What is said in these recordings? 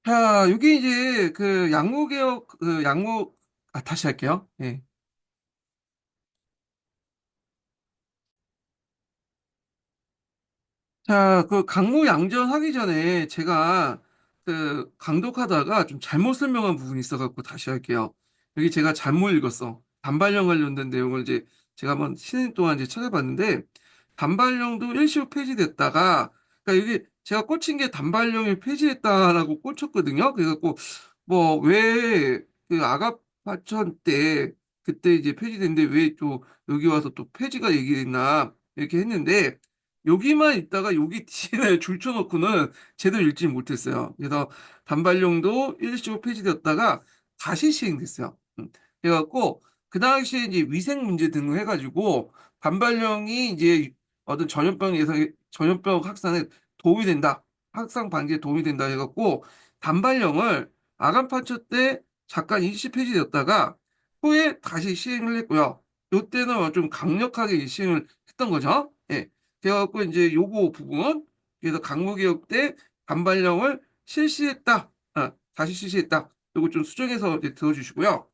자, 여기 이제 그 양무개혁, 다시 할게요. 예. 자, 그 강무 양전 하기 전에 제가 그 강독하다가 좀 잘못 설명한 부분이 있어갖고 다시 할게요. 여기 제가 잘못 읽었어. 단발령 관련된 내용을 이제 제가 한번 쉬는 동안 이제 찾아봤는데, 단발령도 일시로 폐지됐다가, 그러니까 여기 제가 꽂힌 게 단발령이 폐지됐다라고 꽂혔거든요. 그래갖고, 뭐, 왜 그 아가파천 때 그때 이제 폐지됐는데 왜 또 여기 와서 또 폐지가 얘기됐나, 이렇게 했는데, 여기만 있다가 여기 뒤에 줄쳐놓고는 제대로 읽지 못했어요. 그래서 단발령도 일시로 폐지되었다가 다시 시행됐어요. 그래갖고 그 당시에 이제 위생 문제 등을 해가지고 단발령이 이제 어떤 전염병 예상, 전염병 확산에 도움이 된다. 확산 방지에 도움이 된다 해갖고 단발령을 아간판처 때 잠깐 일시 폐지되었다가 후에 다시 시행을 했고요. 이때는 좀 강력하게 시행을 했던 거죠. 예. 그래갖고 이제 요거 부분, 그래서 강무개혁 때 반발령을 실시했다. 다시 실시했다. 요거 좀 수정해서 이제 들어주시고요.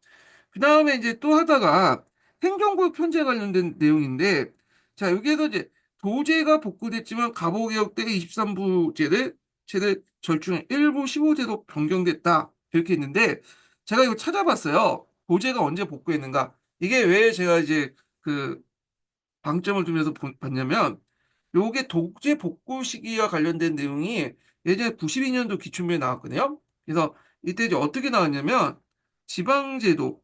그 다음에 이제 또 하다가 행정구역 편제 관련된 내용인데, 자, 여기에서 이제 도제가 복구됐지만 갑오개혁 때 23부제를 최대 절충 일부 15제로 변경됐다. 이렇게 했는데, 제가 이거 찾아봤어요. 도제가 언제 복구했는가? 이게 왜 제가 이제 그 방점을 두면서 봤냐면, 요게 독재 복구 시기와 관련된 내용이 예전에 92년도 기출문에 나왔거든요. 그래서 이때 이제 어떻게 나왔냐면, 지방제도를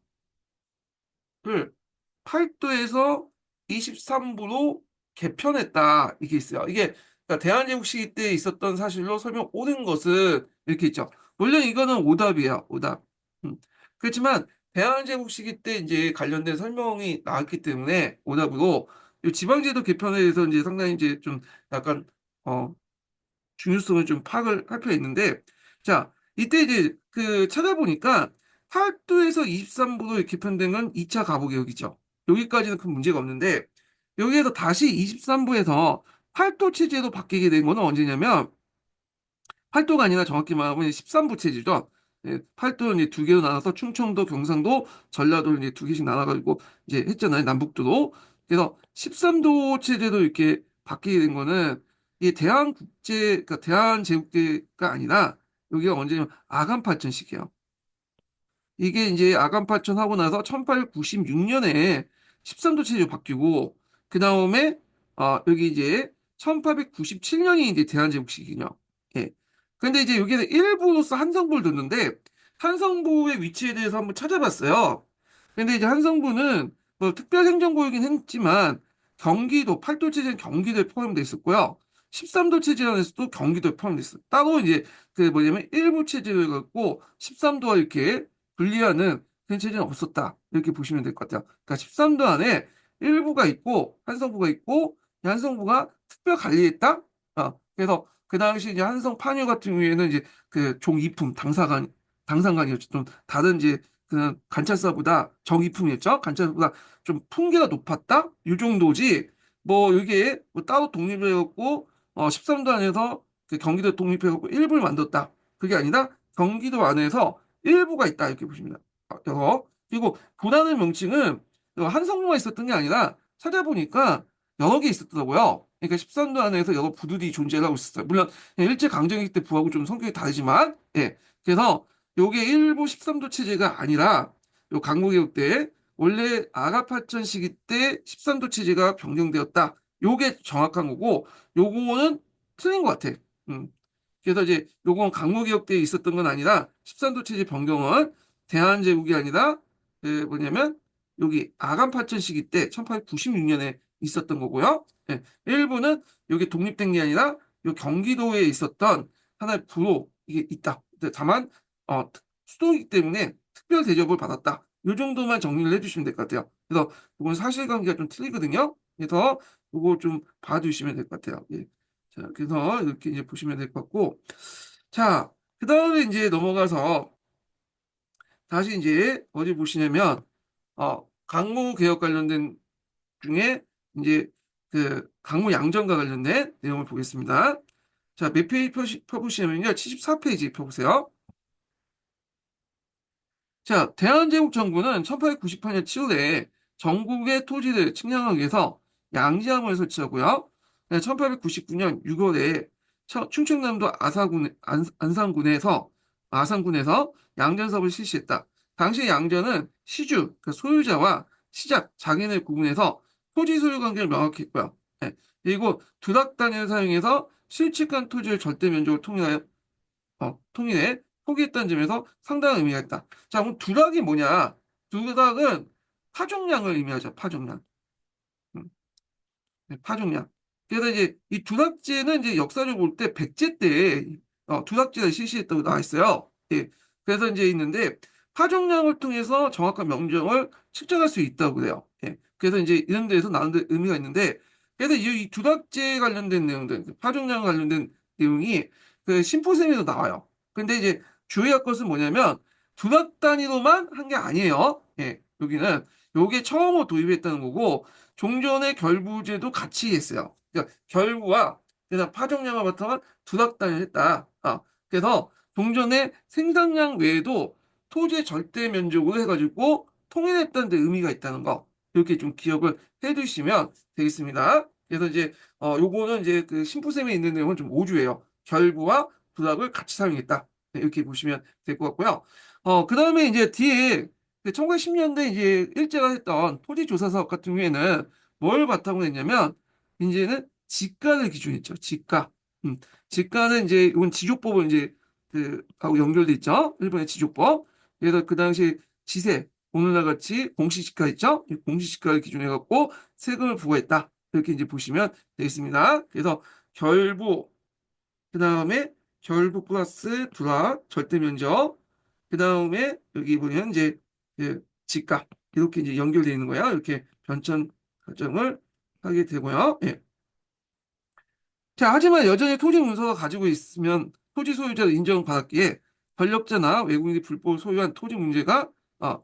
8도에서 23부로 개편했다. 이게 있어요. 이게 그러니까 대한제국 시기 때 있었던 사실로 설명 옳은 것은 이렇게 있죠. 물론 이거는 오답이에요. 오답. 음. 그렇지만 대한제국 시기 때 이제 관련된 설명이 나왔기 때문에 오답으로 이 지방제도 개편에 대해서 이제 상당히 이제 좀 약간 어 중요성을 좀 파악을 할 필요가 있는데, 자, 이때 이제 그 찾아보니까 8도에서 23도로 이렇게 편된 건 2차 가보개혁이죠. 여기까지는 큰 문제가 없는데, 여기에서 다시 23부에서 8도 체제로 바뀌게 된 거는 언제냐면, 8도가 아니라 정확히 말하면 13부 체제죠. 예, 8도는 이제 두 개로 나눠서 충청도, 경상도, 전라도를 이제 두 개씩 나눠가지고 이제 했잖아요. 남북도로. 그래서 13도 체제도 이렇게 바뀌게 된 거는 이 대한국제, 그러니까 대한제국제가 아니라 여기가 언제냐면 아간팔전식이에요. 이게 이제 아간파천 하고 나서 1896년에 13도 체제로 바뀌고, 그 다음에, 여기 이제 1897년이 이제 대한제국식이냐. 예. 근데 이제 여기는 일부로서 한성부를 뒀는데, 한성부의 위치에 대해서 한번 찾아봤어요. 근데 이제 한성부는 뭐 특별행정구역이긴 했지만, 경기도, 8도 체제는 경기도에 포함되어 있었고요. 13도 체제 안에서도 경기도에 포함되어 있어요. 따로 이제 그 뭐냐면 일부 체제를 갖고 13도와 이렇게 분리하는 그런 체제는 없었다. 이렇게 보시면 될 것 같아요. 그러니까 13도 안에 일부가 있고 한성부가 있고 이 한성부가 특별 관리했다. 그래서 그 당시 이제 한성 판유 같은 경우에는 이제 그 종이품 당상관이었죠. 좀 다른 이제 그냥 관찰사보다 정이품이었죠. 관찰사보다 좀 품계가 높았다. 이 정도지. 뭐 이게 뭐 따로 독립해갖고 13도 안에서 그 경기도 독립해갖고 일부를 만들었다. 그게 아니라 경기도 안에서 일부가 있다 이렇게 보시면 돼요. 그리고 부라는 명칭은 한성부가 있었던 게 아니라 찾아보니까 여러 개 있었더라고요. 그러니까 13도 안에서 여러 부들이 존재하고 있었어요. 물론 일제강점기 때 부하고 좀 성격이 다르지만, 예. 그래서 요게 일부 13도 체제가 아니라 요 강국개혁 때 원래 아가파천 시기 때 13도 체제가 변경되었다. 요게 정확한 거고 요거는 틀린 것 같아. 음. 그래서 이제 요건 강무개혁 때 있었던 건 아니라 13도 체제 변경은 대한제국이 아니라 그 뭐냐면 여기 아간파천 시기 때 1896년에 있었던 거고요. 예, 일부는 여기 독립된 게 아니라 요 경기도에 있었던 하나의 부로 이게 있다. 근데 다만 수도이기 때문에 특별 대접을 받았다. 요 정도만 정리를 해주시면 될 것 같아요. 그래서 이건 사실관계가 좀 틀리거든요. 그래서 이거 좀 봐주시면 될 것 같아요. 예. 자, 그래서 이렇게 이제 보시면 될 것 같고, 자, 그 다음에 이제 넘어가서 다시 이제 어디 보시냐면, 강무 개혁 관련된 중에 이제 그 강무 양전과 관련된 내용을 보겠습니다. 자, 몇 페이지 펴보시냐면요. 74페이지 펴보세요. 자, 대한제국 정부는 1898년 7월에 전국의 토지를 측량하기 위해서 양지함을 설치하고요. 1899년 6월에 충청남도 아산군에서 양전 사업을 실시했다. 당시 양전은 시주, 그 소유자와 시작, 장인을 구분해서 토지 소유 관계를 명확히 했고요. 예, 그리고 두락 단위를 사용해서 실측한 토지를 절대 면적으로 통일해 포기했다는 점에서 상당한 의미가 있다. 자, 그럼 두락이 뭐냐? 두락은 파종량을 의미하죠. 파종량. 음, 네, 파종량. 그래서 이제 이 두락제는 이제 역사적으로 볼 때 백제 때 두락제를 실시했다고 나와 있어요. 예. 그래서 이제 있는데 파종량을 통해서 정확한 명령을 측정할 수 있다고 그래요. 예. 그래서 이제 이런 데에서 나오는 데 의미가 있는데 그래서 이 두락제 관련된 내용들, 파종량 관련된 내용이 그 심포샘에도 나와요. 근데 이제 주의할 것은 뭐냐면 두락 단위로만 한 게 아니에요. 예. 여기는 요게 처음으로 도입했다는 거고 종전의 결부제도 같이 했어요. 그러니까 결부와 그다음 파종량을 바탕한 두락단을 했다. 그래서 종전의 생산량 외에도 토지의 절대 면적으로 해가지고 통일했다는 데 의미가 있다는 거 이렇게 좀 기억을 해두시면 되겠습니다. 그래서 이제 요거는 이제 그 심부셈에 있는 내용은 좀 오주예요. 결부와 두락을 같이 사용했다. 네, 이렇게 보시면 될 것 같고요. 그다음에 이제 뒤에 1910년대 이제 일제가 했던 토지조사 사업 같은 경우에는 뭘 바탕으로 했냐면 이제는 지가를 기준했죠. 지가. 음, 지가는 이제 이건 지조법을 이제 그 하고 연결돼 있죠. 일본의 지조법. 그래서 그 당시 지세 오늘날 같이 공시지가 있죠. 이 공시지가를 기준해 갖고 세금을 부과했다. 이렇게 이제 보시면 되겠습니다. 그래서 결부 그다음에 결부 플러스 두락 절대 면적 그다음에 여기 보면 이제 지가 이렇게 이제 연결되어 있는 거야. 이렇게 변천 설정을 하게 되고요. 예. 자, 하지만 여전히 토지 문서가 가지고 있으면 토지 소유자를 인정받았기에 권력자나 외국인이 불법 소유한 토지 문제가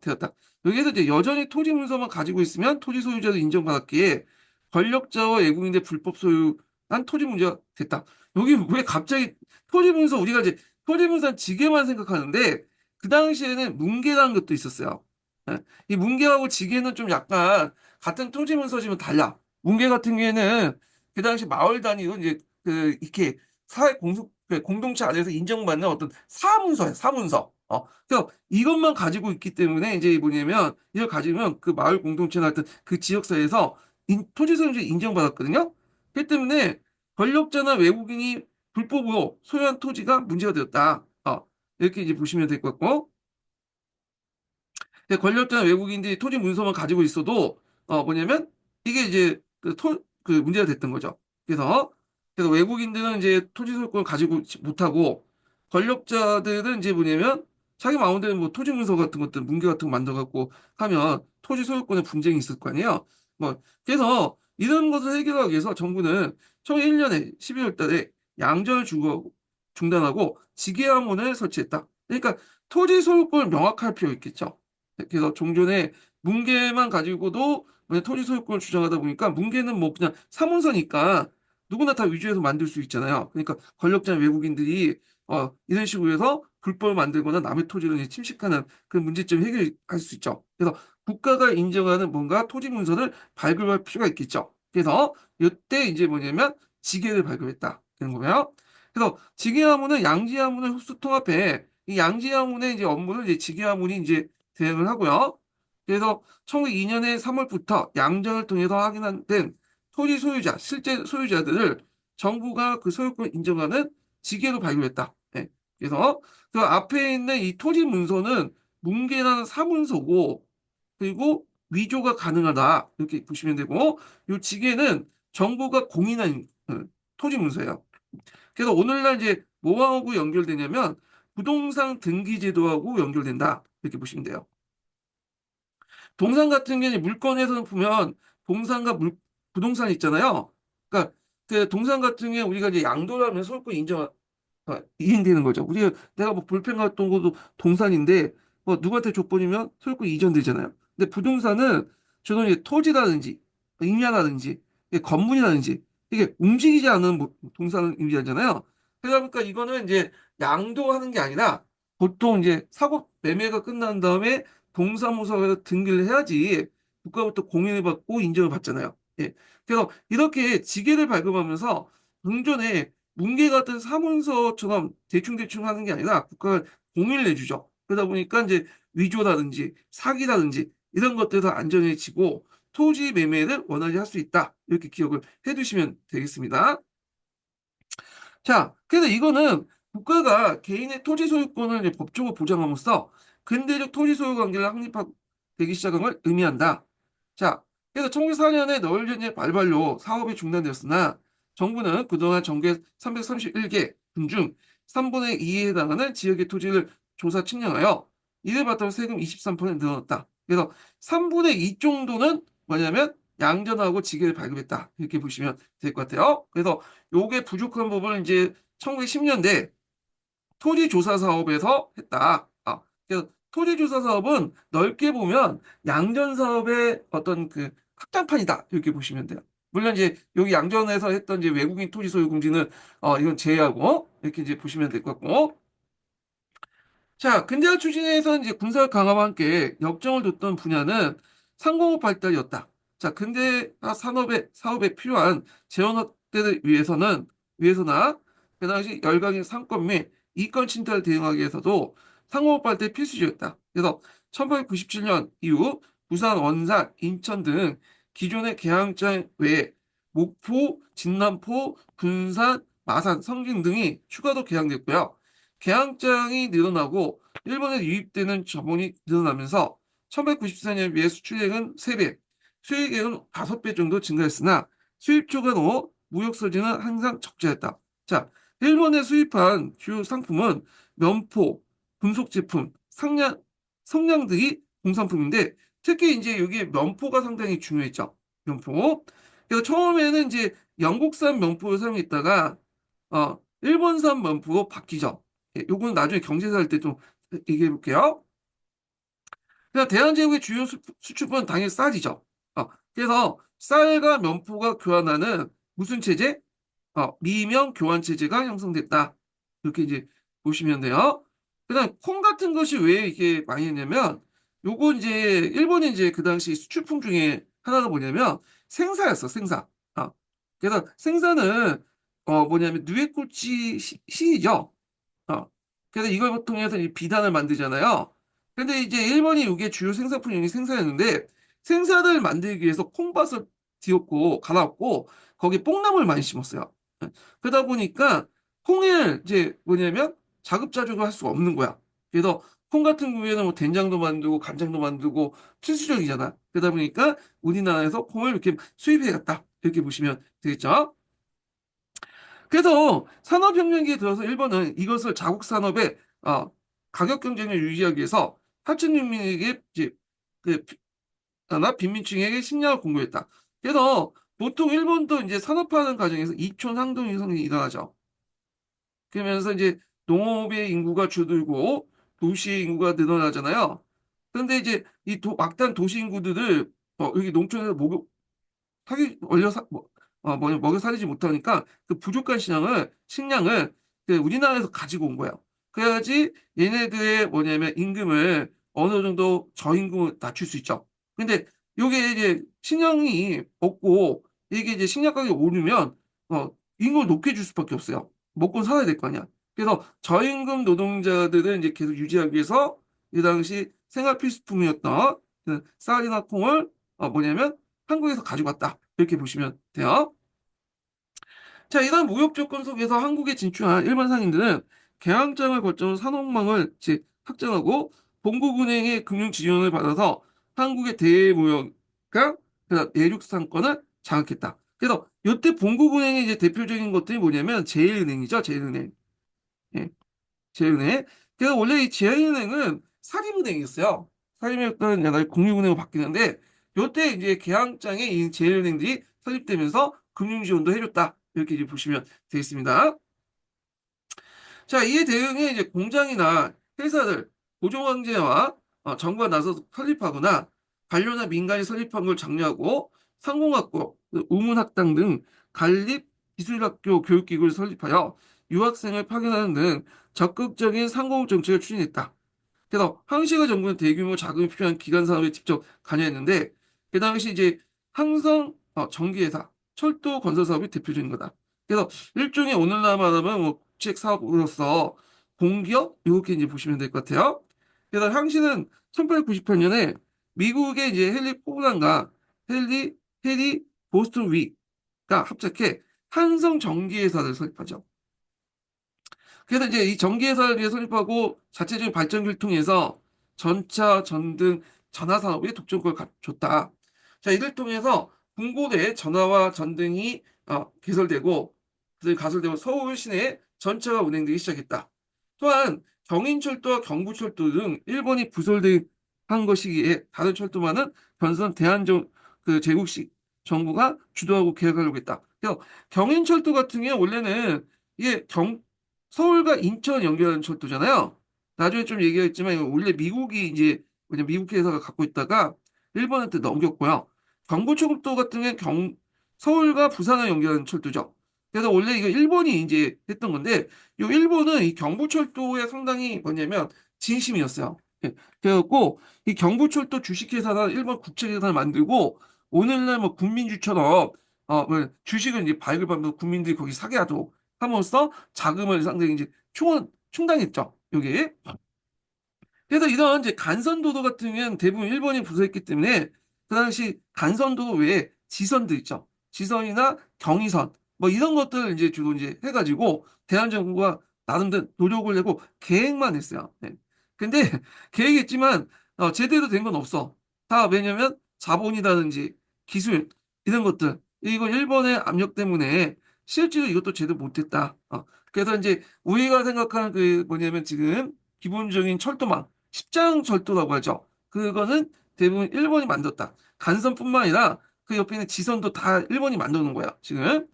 되었다. 여기에서 이제 여전히 토지 문서만 가지고 있으면 토지 소유자를 인정받았기에 권력자와 외국인의 불법 소유한 토지 문제가 됐다. 여기 왜 갑자기 토지 문서 우리가 이제 토지 문서는 지게만 생각하는데 그 당시에는 문계라는 것도 있었어요. 예. 이 문계하고 지게는 좀 약간 같은 토지 문서지만 달라. 문계 같은 경우에는 그 당시 마을 단위로 이제 이렇게 공동체 안에서 인정받는 어떤 사문서야, 사문서. 그래서 이것만 가지고 있기 때문에 이제 뭐냐면 이걸 가지면 그 마을 공동체나 어떤 그 지역사회에서 토지 소유를 인정받았거든요. 그렇기 때문에 권력자나 외국인이 불법으로 소유한 토지가 문제가 되었다. 이렇게 이제 보시면 될 것 같고. 근데 권력자나 외국인들이 토지 문서만 가지고 있어도 뭐냐면 이게 이제 그 문제가 됐던 거죠. 그래서 외국인들은 이제 토지 소유권을 가지고 못하고 권력자들은 이제 뭐냐면 자기 마음대로 뭐 토지 문서 같은 것들 문계 같은 거 만들어갖고 하면 토지 소유권에 분쟁이 있을 거 아니에요. 뭐 그래서 이런 것을 해결하기 위해서 정부는 1901년에 12월 달에 양절 중단하고 직계화문을 설치했다. 그러니까 토지 소유권을 명확할 필요 있겠죠. 그래서 종전에 문계만 가지고도 토지 소유권을 주장하다 보니까 문계는 뭐 그냥 사문서니까 누구나 다 위조해서 만들 수 있잖아요. 그러니까 권력자 외국인들이 이런 식으로 해서 불법을 만들거나 남의 토지를 이제 침식하는 그런 문제점 해결할 수 있죠. 그래서 국가가 인정하는 뭔가 토지 문서를 발굴할 필요가 있겠죠. 그래서 이때 이제 뭐냐면 지계를 발굴했다. 되는 거예요. 그래서 지계화문은 양지화문을 흡수 통합해 이 양지화문의 이제 업무를 이제 지계화문이 이제 대응을 하고요. 그래서 1902년의 3월부터 양전을 통해서 확인된 토지 소유자, 실제 소유자들을 정부가 그 소유권을 인정하는 지계로 발굴했다. 네. 그래서 그 앞에 있는 이 토지 문서는 문계라는 사문서고 그리고 위조가 가능하다. 이렇게 보시면 되고 이 지계는 정부가 공인한 토지 문서예요. 그래서 오늘날 이제 뭐하고 연결되냐면 부동산 등기 제도하고 연결된다. 이렇게 보시면 돼요. 동산 같은 경우는 물건에서 보면 동산과 부동산 있잖아요. 그러니까 그 동산 같은 경우에 우리가 이제 양도를 면 소유권 이행되는 거죠. 우리가 내가 뭐 볼펜 같은 것도 동산인데 뭐 누구한테 줬버리면 소유권 이전되잖아요. 근데 부동산은 주로 이제 토지라든지 임야라든지 이게 건물이라든지 이게 움직이지 않는 동산을 의미하잖아요. 그러다 보니까 이거는 이제 양도하는 게 아니라 보통 이제 사고 매매가 끝난 다음에 동사무소에서 등기를 해야지 국가부터 공인을 받고 인정을 받잖아요. 예. 그래서 이렇게 지게를 발급하면서 금전에 문개 같은 사문서처럼 대충대충 하는 게 아니라 국가가 공인을 내주죠. 그러다 보니까 이제 위조라든지 사기라든지 이런 것들도 안전해지고 토지 매매를 원활히 할 수 있다. 이렇게 기억을 해두시면 되겠습니다. 자, 그래서 이거는 국가가 개인의 토지 소유권을 이제 법적으로 보장함으로써 근대적 토지 소유 관계를 확립되기 시작한 걸 의미한다. 자, 그래서 1904년에 너울전제 발발로 사업이 중단되었으나 정부는 그동안 전개 331개 군 중 3분의 2에 해당하는 지역의 토지를 조사 측량하여 이를 바탕으로 세금 23% 늘어났다. 그래서 3분의 2 정도는 뭐냐면 양전하고 지게를 발급했다. 이렇게 보시면 될 것 같아요. 그래서 요게 부족한 부분을 이제 1910년대 토지조사 사업에서 했다. 그래서 토지조사 사업은 넓게 보면 양전 사업의 어떤 그 확장판이다. 이렇게 보시면 돼요. 물론 이제 여기 양전에서 했던 이제 외국인 토지 소유 금지는 이건 제외하고 이렇게 이제 보시면 될 것 같고. 자, 근대화 추진에서 이제 군사 강화와 함께 역정을 뒀던 분야는 상공업 발달이었다. 자, 근대화 사업에 필요한 재원 확대를 위해서나, 그 당시 열강의 상권 및 이권 침탈을 대응하기 위해서도 상공업 발달이 필수적이었다. 그래서 1897년 이후 부산, 원산, 인천 등 기존의 계양장 외에 목포, 진남포, 군산, 마산, 성진 등이 추가로 개항됐고요. 개항장이 늘어나고 일본에 유입되는 자본이 늘어나면서 1994년에 비해 수출액은 3배, 수입액은 5배 정도 증가했으나 수입 초과로 무역 소지는 항상 적자였다. 자, 일본에 수입한 주요 상품은 면포, 금속 제품, 성냥 등이 공산품인데 특히 이제 여기 면포가 상당히 중요했죠. 면포. 그래서 처음에는 이제 영국산 면포를 사용했다가 일본산 면포로 바뀌죠. 예, 요건 나중에 경제사 할 때 좀 얘기해 볼게요. 그래서 대한제국의 주요 수출품은 당연히 쌀이죠. 그래서 쌀과 면포가 교환하는 무슨 체제? 미명 교환 체제가 형성됐다. 이렇게 이제 보시면 돼요. 그다음 콩 같은 것이 왜 이게 많이 했냐면 요거 이제 일본이 이제 그 당시 수출품 중에 하나가 뭐냐면 생사였어, 생사. 그래서 생사는 뭐냐면 누에코치 시이죠. 어. 그래서 이걸 통해서 이 비단을 만들잖아요. 근데 이제 일본이 이게 주요 생산품 중에 생사였는데 생사를 만들기 위해서 콩밭을 뒤엎고 갈았고 거기 뽕나무를 많이 심었어요. 그러다 보니까 콩을 이제 뭐냐면 자급자족을 할 수가 없는 거야. 그래서 콩 같은 경우에는 뭐 된장도 만들고 간장도 만들고 필수적이잖아. 그러다 보니까 우리나라에서 콩을 이렇게 수입해 갔다. 이렇게 보시면 되겠죠. 그래서 산업혁명기에 들어서 일본은 이것을 자국 산업의 가격 경쟁을 유지하기 위해서 하층민에게 이제 그 빈민층에게 식량을 공급했다. 그래서 보통 일본도 이제 산업화하는 과정에서 이촌 상동 형성이 일어나죠. 그러면서 이제 농업의 인구가 줄어들고 도시 인구가 늘어나잖아요. 그런데 이제 막단 도시 인구들을 여기 농촌에서 사기 원료 뭐냐 먹여 살리지 못하니까 그 부족한 식량을 그 우리나라에서 가지고 온 거예요. 그래야지 얘네들의 뭐냐면 임금을 어느 정도 저임금을 낮출 수 있죠. 근데 요게 이제 식량이 없고 이게 이제 식량 가격이 오르면 임금을 높게 줄 수밖에 없어요. 먹고 살아야 될 거 아니야. 그래서 저임금 노동자들을 이제 계속 유지하기 위해서 이 당시 생활 필수품이었던 그 쌀이나 콩을 뭐냐면 한국에서 가져갔다. 이렇게 보시면 돼요. 자, 이런 무역 조건 속에서 한국에 진출한 일반 상인들은 개항장을 거쳐온 산업망을 이제 확장하고 본국은행의 금융 지원을 받아서 한국의 대무역과 그다음 내륙상권을 장악했다. 그래서 이때 본국은행의 이제 대표적인 것들이 뭐냐면 제일은행이죠, 제일은행. 예. 제일은행. 그래서 원래 이 제일은행은 사립은행이었어요. 사립이었던 옛날 국유은행으로 바뀌는데 요때 이제 개항장에 이 제일은행들이 설립되면서 금융지원도 해줬다. 이렇게 이제 보시면 되겠습니다. 자, 이에 대응해 이제 공장이나 회사들 보조관계와 정부가 나서서 설립하거나 관료나 민간이 설립한 걸 장려하고 상공학교, 우문학당 등 관립 기술학교 교육기구를 설립하여 유학생을 파견하는 등 적극적인 상공 정책을 추진했다. 그래서 항시가 정부는 대규모 자금이 필요한 기간 사업에 직접 관여했는데 그 당시 이제 항성 전기회사, 철도 건설 사업이 대표적인 거다. 그래서 일종의 오늘날 말하면 뭐 국책 사업으로서 공기업 이렇게 이제 보시면 될 것 같아요. 그래서 항시는 1898년에 미국의 이제 헨리 포란과 헨리 보스턴 위가 합작해 한성 전기회사를 설립하죠. 그래서 이제 이 전기회사를 위해 설립하고 자체적인 발전기를 통해서 전차, 전등, 전화 산업에 독점권을 줬다. 자, 이를 통해서 궁고대 전화와 전등이 개설되고, 가설되고 서울 시내에 전차가 운행되기 시작했다. 또한 경인철도와 경부철도 등 일본이 부설한 것이기에 다른 철도만은 변선 제국식 정부가 주도하고 계획하려고 했다. 그래서 경인철도 같은 경우에 원래는 이게 서울과 인천 연결하는 철도잖아요. 나중에 좀 얘기했지만 이거 원래 미국이 이제 그냥 미국 회사가 갖고 있다가 일본한테 넘겼고요. 경부철도 같은 경우는 서울과 부산을 연결하는 철도죠. 그래서 원래 이거 일본이 이제 했던 건데 이 일본은 이 경부철도에 상당히 뭐냐면 진심이었어요. 예, 그래갖고 이 경부철도 주식회사나 일본 국책회사를 만들고 오늘날 뭐 국민주처럼 뭐 주식을 이제 발급하면서 국민들이 거기 사게 하도록 함으로써 자금을 상당히 이제 충당했죠. 여기. 그래서 이런 이제 간선도로 같은 경우는 대부분 일본이 부서했기 때문에 그 당시 간선도로 외에 지선도 있죠. 지선이나 경의선 뭐 이런 것들을 이제 주로 이제 해가지고 대한정부가 나름대로 노력을 내고 계획만 했어요. 네. 근데 계획했지만 제대로 된 건 없어. 다 왜냐면 자본이라든지 기술 이런 것들 이거 일본의 압력 때문에 실제로 이것도 제대로 못했다. 그래서 이제 우리가 생각하는 그 뭐냐면 지금 기본적인 철도망 십장 절도라고 하죠. 그거는 대부분 일본이 만들었다. 간선뿐만 아니라 그 옆에 있는 지선도 다 일본이 만들어 놓은 거야, 지금.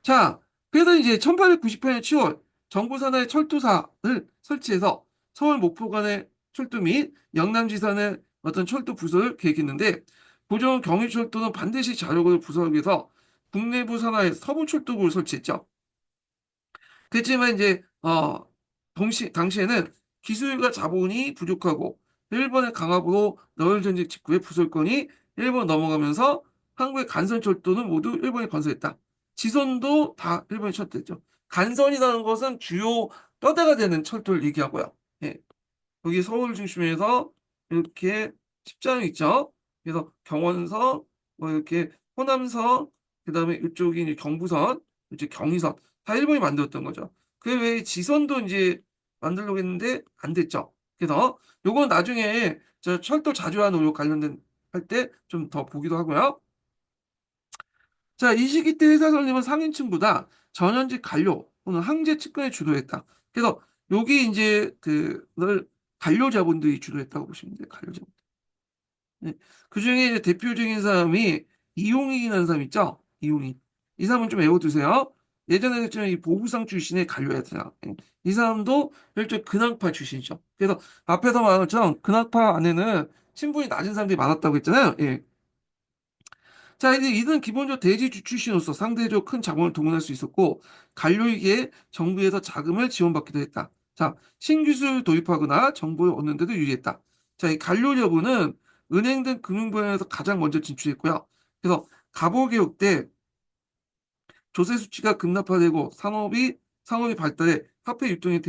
자, 그래서 이제 1898년 7월 정부 산하의 철도사를 설치해서 서울 목포 간의 철도 및 영남 지산의 어떤 철도 부서를 계획했는데 고종 경의철도는 반드시 자력을 부서하기 위해서 국내부 산하의 서부철도부를 설치했죠. 그렇지만 이제 당시에는 기술과 자본이 부족하고 일본의 강압으로 너울 전쟁 직후에 부설권이 일본 넘어가면서 한국의 간선철도는 모두 일본이 건설했다. 지선도 다 일본이 철도했죠. 간선이라는 것은 주요 뼈대가 되는 철도를 얘기하고요. 예. 여기 서울 중심에서 이렇게 십자형 있죠. 그래서 경원선, 뭐 이렇게 호남선, 그다음에 이쪽이 이제 경부선, 이제 경의선 다 일본이 만들었던 거죠. 그 외에 지선도 이제 만들려고 했는데 안 됐죠. 그래서 요건 나중에 저 철도 자주화 노력 관련된 할 때 좀 더 보기도 하고요. 자, 이 시기 때 회사 설립은 상인층보다 전현직 관료 또는 황제 측근이 주도했다. 그래서 여기 이제 그걸 관료 자본들이 주도했다고 보시면 돼요. 관료 자본. 네. 그중에 이제 대표적인 사람이 이용익이라는 사람 있죠? 이용익. 이 사람은 좀 외워두세요. 예전에 했지만 이 보부상 출신의 관료였어요. 예. 이 사람도 일종 근학파 출신이죠. 그래서 앞에서 말한 것처럼 근학파 안에는 신분이 낮은 사람들이 많았다고 했잖아요. 예. 자, 이제 이들은 기본적으로 대지주 출신으로서 상대적으로 큰 자본을 동원할 수 있었고, 관료에게 정부에서 자금을 지원받기도 했다. 자, 신기술 도입하거나 정보를 얻는 데도 유리했다. 자, 이 관료 여부는 은행 등 금융 분야에서 가장 먼저 진출했고요. 그래서 갑오개혁 때 조세 수치가 급락화되고 상업이 발달해 화폐 유통이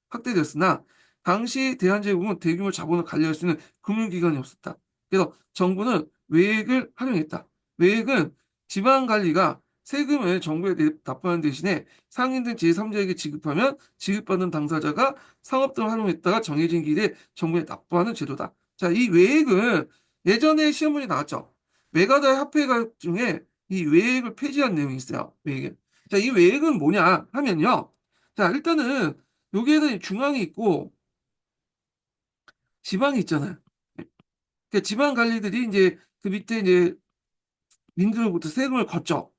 확대되었으나 당시 대한제국은 대규모 자본을 관리할 수 있는 금융기관이 없었다. 그래서 정부는 외액을 활용했다. 외액은 지방관리가 세금을 정부에 납부하는 대신에 상인 등 제3자에게 지급하면 지급받는 당사자가 상업 등을 활용했다가 정해진 길에 정부에 납부하는 제도다. 자, 이 외액은 예전에 시험 문제 나왔죠. 메가다 화폐가 중에 이 외액을 폐지한 내용이 있어요. 외액. 자, 이 외액은 뭐냐 하면요. 자, 일단은 여기에는 중앙이 있고 지방이 있잖아요. 그러니까 지방 관리들이 이제 그 밑에 이제 민들로부터 세금을 걷죠.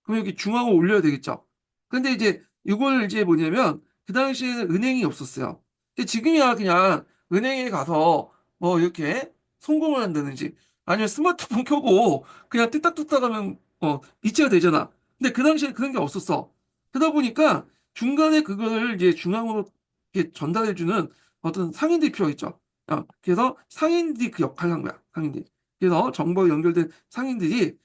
그럼 여기 중앙을 올려야 되겠죠. 근데 이제 이걸 이제 뭐냐면 그 당시에는 은행이 없었어요. 근데 지금이야 그냥 은행에 가서 뭐 이렇게 송금을 한다든지 아니면 스마트폰 켜고 그냥 뚝딱뚝딱 하면 이체가 되잖아. 근데 그 당시에 그런 게 없었어. 그러다 보니까 중간에 그걸 이제 중앙으로 이렇게 전달해주는 어떤 상인들이 필요하겠죠. 그래서 상인들이 그 역할을 한 거야. 상인들이. 그래서 정부와 연결된 상인들이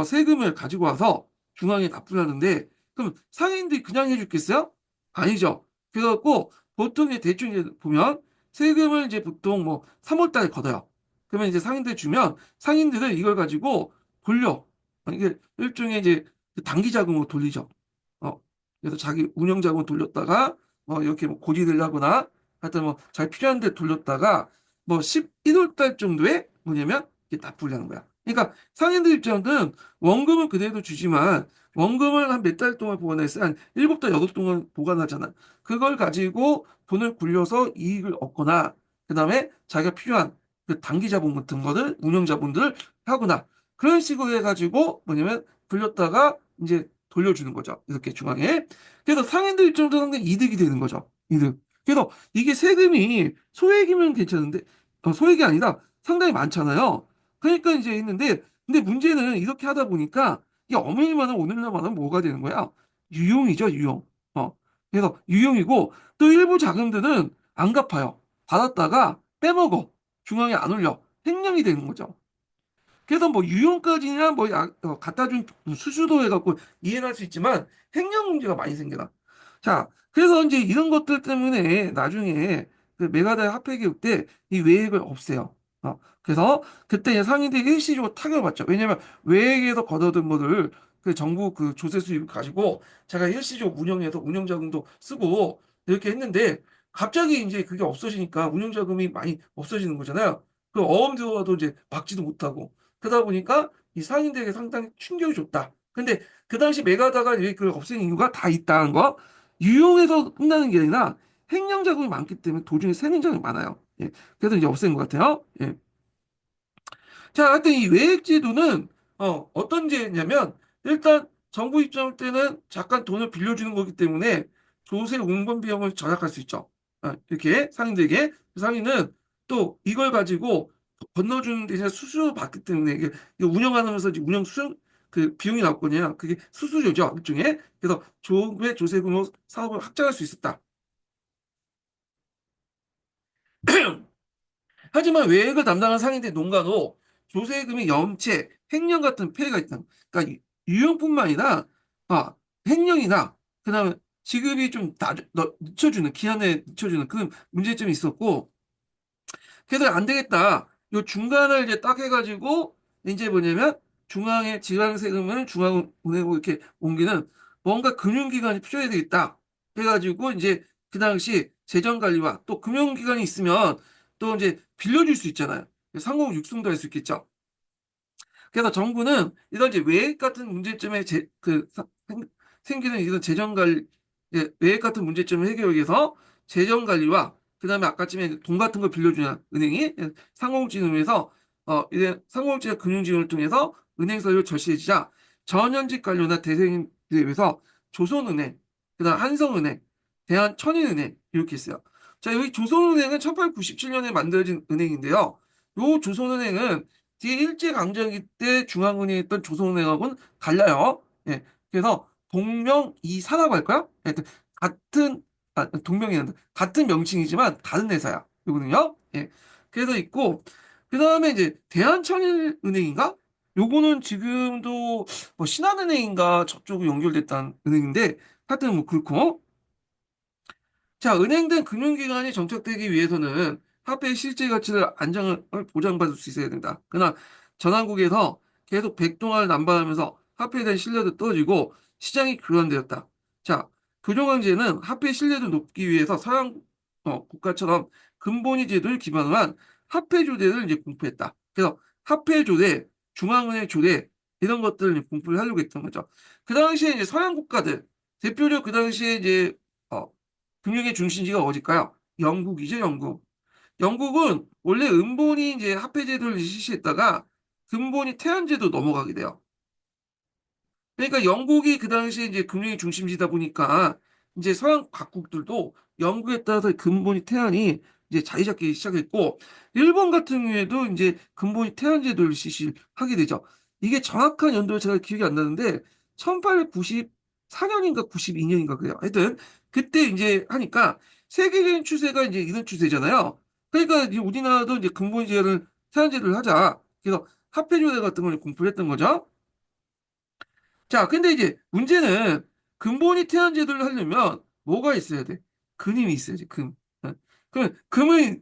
세금을 가지고 와서 중앙에 납부를 하는데 그럼 상인들이 그냥 해줬겠어요? 아니죠. 그래갖고 보통 이제 대충 이제 보면 세금을 이제 보통 뭐 3월 달에 걷어요. 그러면 이제 상인들 주면 상인들은 이걸 가지고 돌려. 이게 일종의 이제 그 단기 자금으로 돌리죠. 그래서 자기 운영 자금을 돌렸다가 이렇게 뭐 고지를 하거나 하여튼 뭐 잘 필요한 데 돌렸다가 뭐 11월 달 정도에 뭐냐면 이게 납부를 하는 거야. 그러니까 상인들 입장은 원금은 그대로 주지만 원금을 한 몇 달 동안 보관했어. 한 7달, 8달 동안 보관하잖아. 그걸 가지고 돈을 굴려서 이익을 얻거나 그다음에 자기가 필요한 그 단기 자본 같은 거를 운영 자본들을 하거나 그런 식으로 해가지고 뭐냐면 굴렸다가 이제 돌려주는 거죠. 이렇게 중앙에. 그래서 상인들 입장에서는 상당히 이득이 되는 거죠. 이득. 그래서 이게 세금이 소액이면 괜찮은데, 소액이 아니라 상당히 많잖아요. 그러니까 이제 했는데, 근데 문제는 이렇게 하다 보니까 이게 어머니만은 오늘날만은 뭐가 되는 거야? 유용이죠, 유용. 그래서 유용이고 또 일부 자금들은 안 갚아요. 받았다가 빼먹어. 중앙에 안 올려. 횡령이 되는 거죠. 그래서 뭐 유용까지냐 뭐 갖다 준 수수도 해갖고 이해를 할 수 있지만 행정 문제가 많이 생겨나. 자, 그래서 이제 이런 것들 때문에 나중에 그 메가다 화폐 개혁 때 이 외액을 없애요. 그래서 그때 상인들이 일시적으로 타격을 받죠. 왜냐면 외액에서 걷어든 거를 그 정부 그 조세 수입을 가지고 제가 일시적으로 운영해서 운영 자금도 쓰고 이렇게 했는데 갑자기 이제 그게 없어지니까 운영 자금이 많이 없어지는 거잖아요. 그 어음 들어와도 이제 막지도 못하고 그러다 보니까 이 상인들에게 상당히 충격이 줬다. 근데 그 당시 메가다가 그걸 없앤 이유가 다 있다는 거. 유용해서 끝나는 게 아니라 횡령 자금이 많기 때문에 도중에 세는 자금이 많아요. 예. 그래서 이제 없앤 것 같아요. 예. 자, 하여튼 이 외액제도는 어떤 제냐면 일단 정부 입장 때는 잠깐 돈을 빌려주는 거기 때문에 조세 운반 비용을 절약할 수 있죠. 이렇게 상인들에게 상인은 또 이걸 가지고 건너주는 대신 수수료 받기 때문에 이게 운영하면서 이제 운영 수수 그 비용이 나왔거든요. 그게 수수료죠, 일종의. 그래서 조의 조세금으로 사업을 확장할 수 있었다. 하지만 외액을 담당한 상인들 농가도 조세금이 염체, 횡령 같은 폐해가 있다. 그러니까 유용뿐만 아니라 횡령이나 그다음에 지급이 좀 늦춰주는 기한에 늦춰주는 그런 문제점이 있었고 그래서 안 되겠다. 요 중간을 이제 딱 해가지고 이제 뭐냐면 중앙의 지방 세금을 중앙은행으로 이렇게 옮기는 뭔가 금융기관이 필요해야 되겠다. 해가지고 이제 그 당시 재정관리와 또 금융기관이 있으면 또 이제 빌려줄 수 있잖아요. 상공 육성도 할 수 있겠죠. 그래서 정부는 이런 이제 외액 같은 문제점에 생기는 이런 재정관리, 외액 같은 문제점을 해결하기 위해서 재정관리와 그다음에 아까쯤에 돈 같은 걸 빌려주는 은행이 상공진흥에서 이제 상공지역 금융지원을 통해서 은행 서열 절실해지자 전현직 관료나 대세인들에 의해서 조선은행, 그다음 한성은행, 대한천인은행 이렇게 있어요. 자, 여기 조선은행은 1897년에 만들어진 은행인데요. 요 조선은행은 뒤에 일제강점기 때 중앙은행에 있던 조선은행하고는 달라요. 예. 그래서 동명이사라고 할까요? 하여튼 같은 같은 명칭이지만 다른 회사야. 이거는요. 예. 그래서 있고 그다음에 이제 대한천일은행인가? 요거는 지금도 뭐 신한은행인가 저쪽으로 연결됐다는 은행인데 하여튼 뭐 그렇고 자, 은행등 금융기관이 정착되기 위해서는 화폐의 실제 가치를 안정을 보장받을 수 있어야 된다. 그러나 전환국에서 계속 백동화를 남발하면서 화폐에 대한 신뢰도 떨어지고 시장이 교란되었다. 자, 교정황제는 화폐 신뢰도 높기 위해서 서양 국가처럼 근본위 제도를 기반으로 한 화폐 조례를 이제 공포했다. 그래서 화폐 조례, 중앙은행 조례 이런 것들을 이제 공부를 하려고 했던 거죠. 그 당시에 이제 서양 국가들 대표적 그 당시에 이제 어, 금융의 중심지가 어딜까요? 영국이죠, 영국. 영국은 원래 은본이 이제 화폐제도를 실시했다가 근본이 태연제도 넘어가게 돼요. 그러니까 영국이 그 당시에 이제 금융의 중심지다 보니까 이제 서양 각국들도 영국에 따라서 근본이 태안이 이제 자리 잡기 시작했고 일본 같은 경우에도 이제 근본이 태안제도를 실시하게 되죠. 이게 정확한 연도를 제가 기억이 안 나는데 1894년인가 92년인가 그래요. 하여튼 그때 이제 하니까 세계적인 추세가 이제 이런 추세잖아요. 그러니까 이 우리나라도 이제 근본이 제를 태양제를 하자. 그래서 화폐 조달 같은 걸 공부를 했던 거죠. 자, 근데 이제 문제는 근본이 태양제도를 하려면 뭐가 있어야 돼? 금이 있어야지, 금. 어. 그러면 금을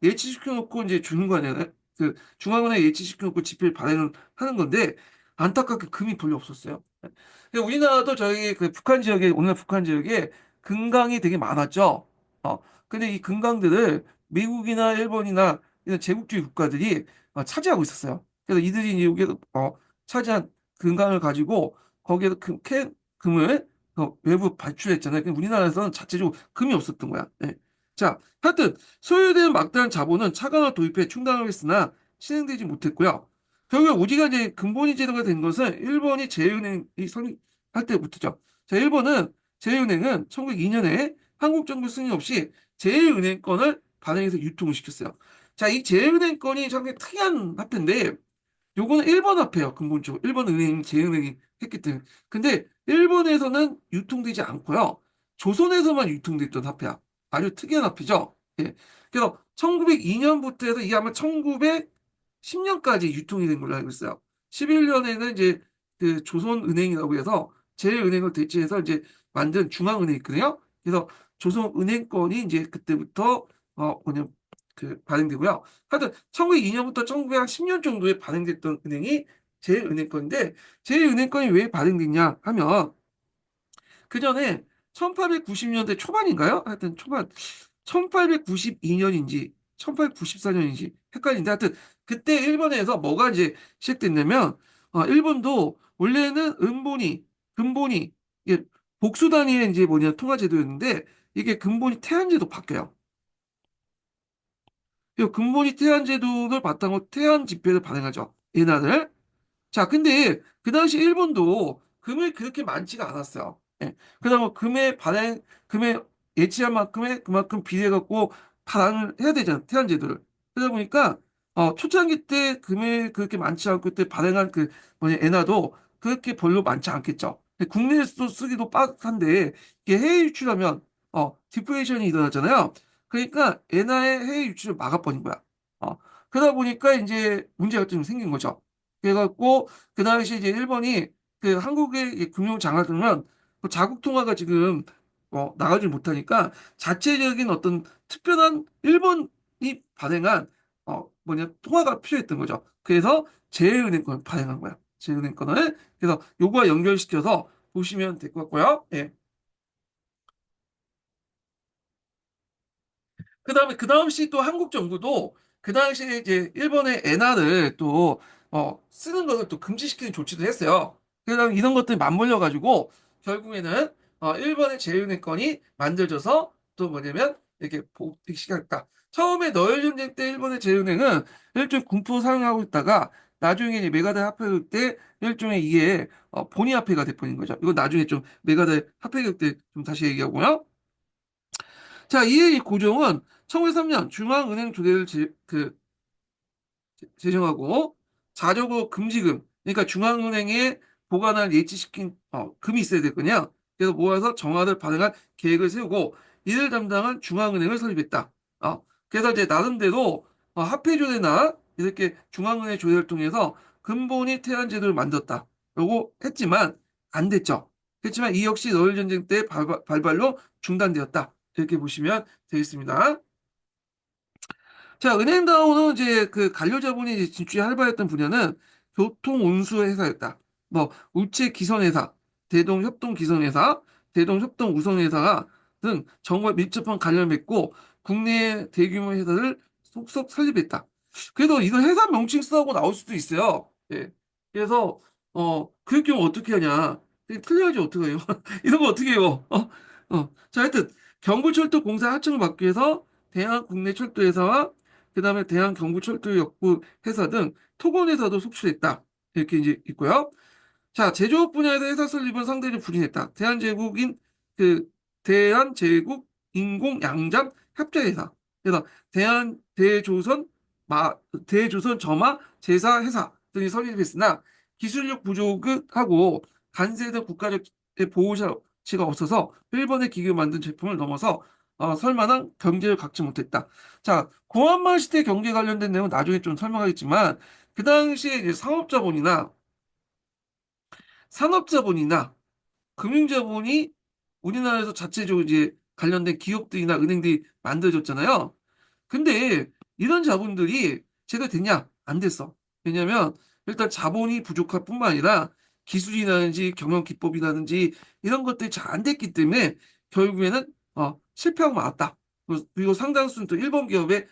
예치시켜 놓고 이제 주는 거 아니야? 그 중앙은행에 예치시켜 놓고 지폐를 발행을 하는 건데 안타깝게 금이 별로 없었어요. 근데 우리나라도 저희 그 북한 지역에 오늘 북한 지역에 금강이 되게 많았죠. 근데 이 금강들을 미국이나 일본이나 이런 제국주의 국가들이 차지하고 있었어요. 그래서 이들이 이제 여기 차지한 금강을 가지고 거기에서 금을 외부 발출했잖아요. 근데 우리나라에서는 자체적으로 금이 없었던 거야. 예. 자, 하여튼 소요된 막대한 자본은 차관을 도입해 충당을 했으나 실행되지 못했고요. 결국 우리가 이제 근본이 제도가 된 것은 일본이 제일은행이 설립할 때부터죠. 자, 일본은 제일은행은 1902년에 한국 정부 승인 없이 제일은행권을 발행해서 유통을 시켰어요. 자, 이 제일은행권이 상당히 특이한 화폐인데 요거는 일본 화폐예요, 근본적으로. 일본 은행, 제은행이 했기 때문에. 근데 일본에서는 유통되지 않고요. 조선에서만 유통됐던 화폐야. 아주 특이한 화폐죠. 예. 그래서 1902년부터 해서 이게 아마 1910년까지 유통이 된 걸로 알고 있어요. 11년에는 이제 그 조선은행이라고 해서 제은행을 대체해서 이제 만든 중앙은행이 있거든요. 그래서 조선은행권이 이제 그때부터 뭐냐 발행되고요. 하여튼 1902년부터 1910년 정도에 발행됐던 은행이 제일은행권인데 제일은행권이 왜 발행됐냐 하면 그 전에 1890년대 초반인가요? 하여튼 초반 1892년인지 1894년인지 헷갈린데 하여튼 그때 일본에서 뭐가 이제 시작됐냐면 일본도 원래는 근본이 이게 복수 단위의 이제 뭐냐 통화 제도였는데 이게 근본이 태안제도 바뀌어요. 이 근본이 태안 제도를 바탕으로 태안 지폐를 발행하죠. 예난을. 자, 근데 그 당시 일본도 금이 그렇게 많지가 않았어요. 예. 그다음에 금에 예치한 만큼의 그만큼 비례 갖고 발행을 해야 되잖아요. 태안 제도를. 그러다 보니까 초창기 때 금이 그렇게 많지 않고 그때 발행한 그 뭐냐 엔화도 그렇게 별로 많지 않겠죠. 근데 국내에서 쓰기도 빡한데 이게 해외 유출하면 디플레이션이 일어나잖아요. 그러니까 엔화의 해외 유출을 막아버린 거야. 그러다 보니까 이제 문제가 좀 생긴 거죠. 그래갖고 그 당시 이제 일본이 그 한국의 이 금융 장악하면 그 자국 통화가 지금 나가지 못하니까 자체적인 어떤 특별한 일본이 발행한 뭐냐 통화가 필요했던 거죠. 그래서 제일은행권을 발행한 거야. 제일은행권을 그래서 요거와 연결시켜서 보시면 될 것 같고요. 예. 그다음에 그 당시 또 한국 정부도 그 당시에 이제 일본의 엔화를 또 쓰는 것을 또 금지시키는 조치도 했어요. 그다음 에 이런 것들이 맞물려 가지고 결국에는 일본의 제휴권이 만들어져서 또 뭐냐면 이렇게 복식할까. 처음에 너일 전쟁 때 일본의 제휴은행은 일종의 군포 사용하고 있다가 나중에 이제 메가다 화폐 때 일종의 이게 본위 화폐가 돼버린 거죠. 이거 나중에 좀 메가다 화폐 때 좀 다시 얘기하고요. 자, 이에 이 고종은 1903년 중앙은행 조례를 제정하고 자조고 금지금, 그러니까 중앙은행에 보관할 예치시킨 금이 있어야 되거든요. 그래서 모아서 정화를 발행할 계획을 세우고 이를 담당한 중앙은행을 설립했다. 그래서 이제 나름대로 화폐 조례나 이렇게 중앙은행 조례를 통해서 근본이 태안 제도를 만들었다. 라고 했지만 안 됐죠. 그렇지만 이 역시 노일 전쟁 때 발발로 중단되었다. 이렇게 보시면 되겠습니다. 자, 은행다운은 이제 그 관료자본이 이제 진출이 활발했던 분야는 교통운수회사였다. 뭐, 우체기선회사, 대동협동기선회사, 대동협동우선회사 등 정부와 밀접한 관련을 맺고 국내 대규모 회사를 속속 설립했다. 그래도 이거 회사 명칭 쓰라고 나올 수도 있어요. 예. 그래서, 그럴 경우 어떻게 하냐. 틀려야지 어떻게 해요. 이런 거 어떻게 해요. 자, 하여튼, 경부철도 공사 하청을 맡기 위해서 대한국내철도회사와 그다음에 대한경부철도역부 회사 등 토건회사도 속출했다. 이렇게 이제 있고요. 자, 제조업 분야에서 회사 설립은 상대적으로 부진했다. 그 대한제국 인공양장 협자회사. 그래서 대조선 대조선 점화 제사 회사 등이 설립했으나 기술력 부족하고 간세된 국가적 보호자치가 없어서 일본의 기계로 만든 제품을 넘어서 설만한 경제를 갖지 못했다. 자, 고한말 시대 경제 관련된 내용은 나중에 좀 설명하겠지만 그 당시에 이제 산업자본이나 금융자본이 우리나라에서 자체적으로 이제 관련된 기업들이나 은행들이 만들어졌잖아요. 근데 이런 자본들이 제대로 됐냐? 안 됐어. 왜냐면 일단 자본이 부족할 뿐만 아니라 기술이라든지 경영 기법이라든지 이런 것들이 잘 안 됐기 때문에 결국에는 실패하고 말았다. 그리고 상당수는 또 일본 기업에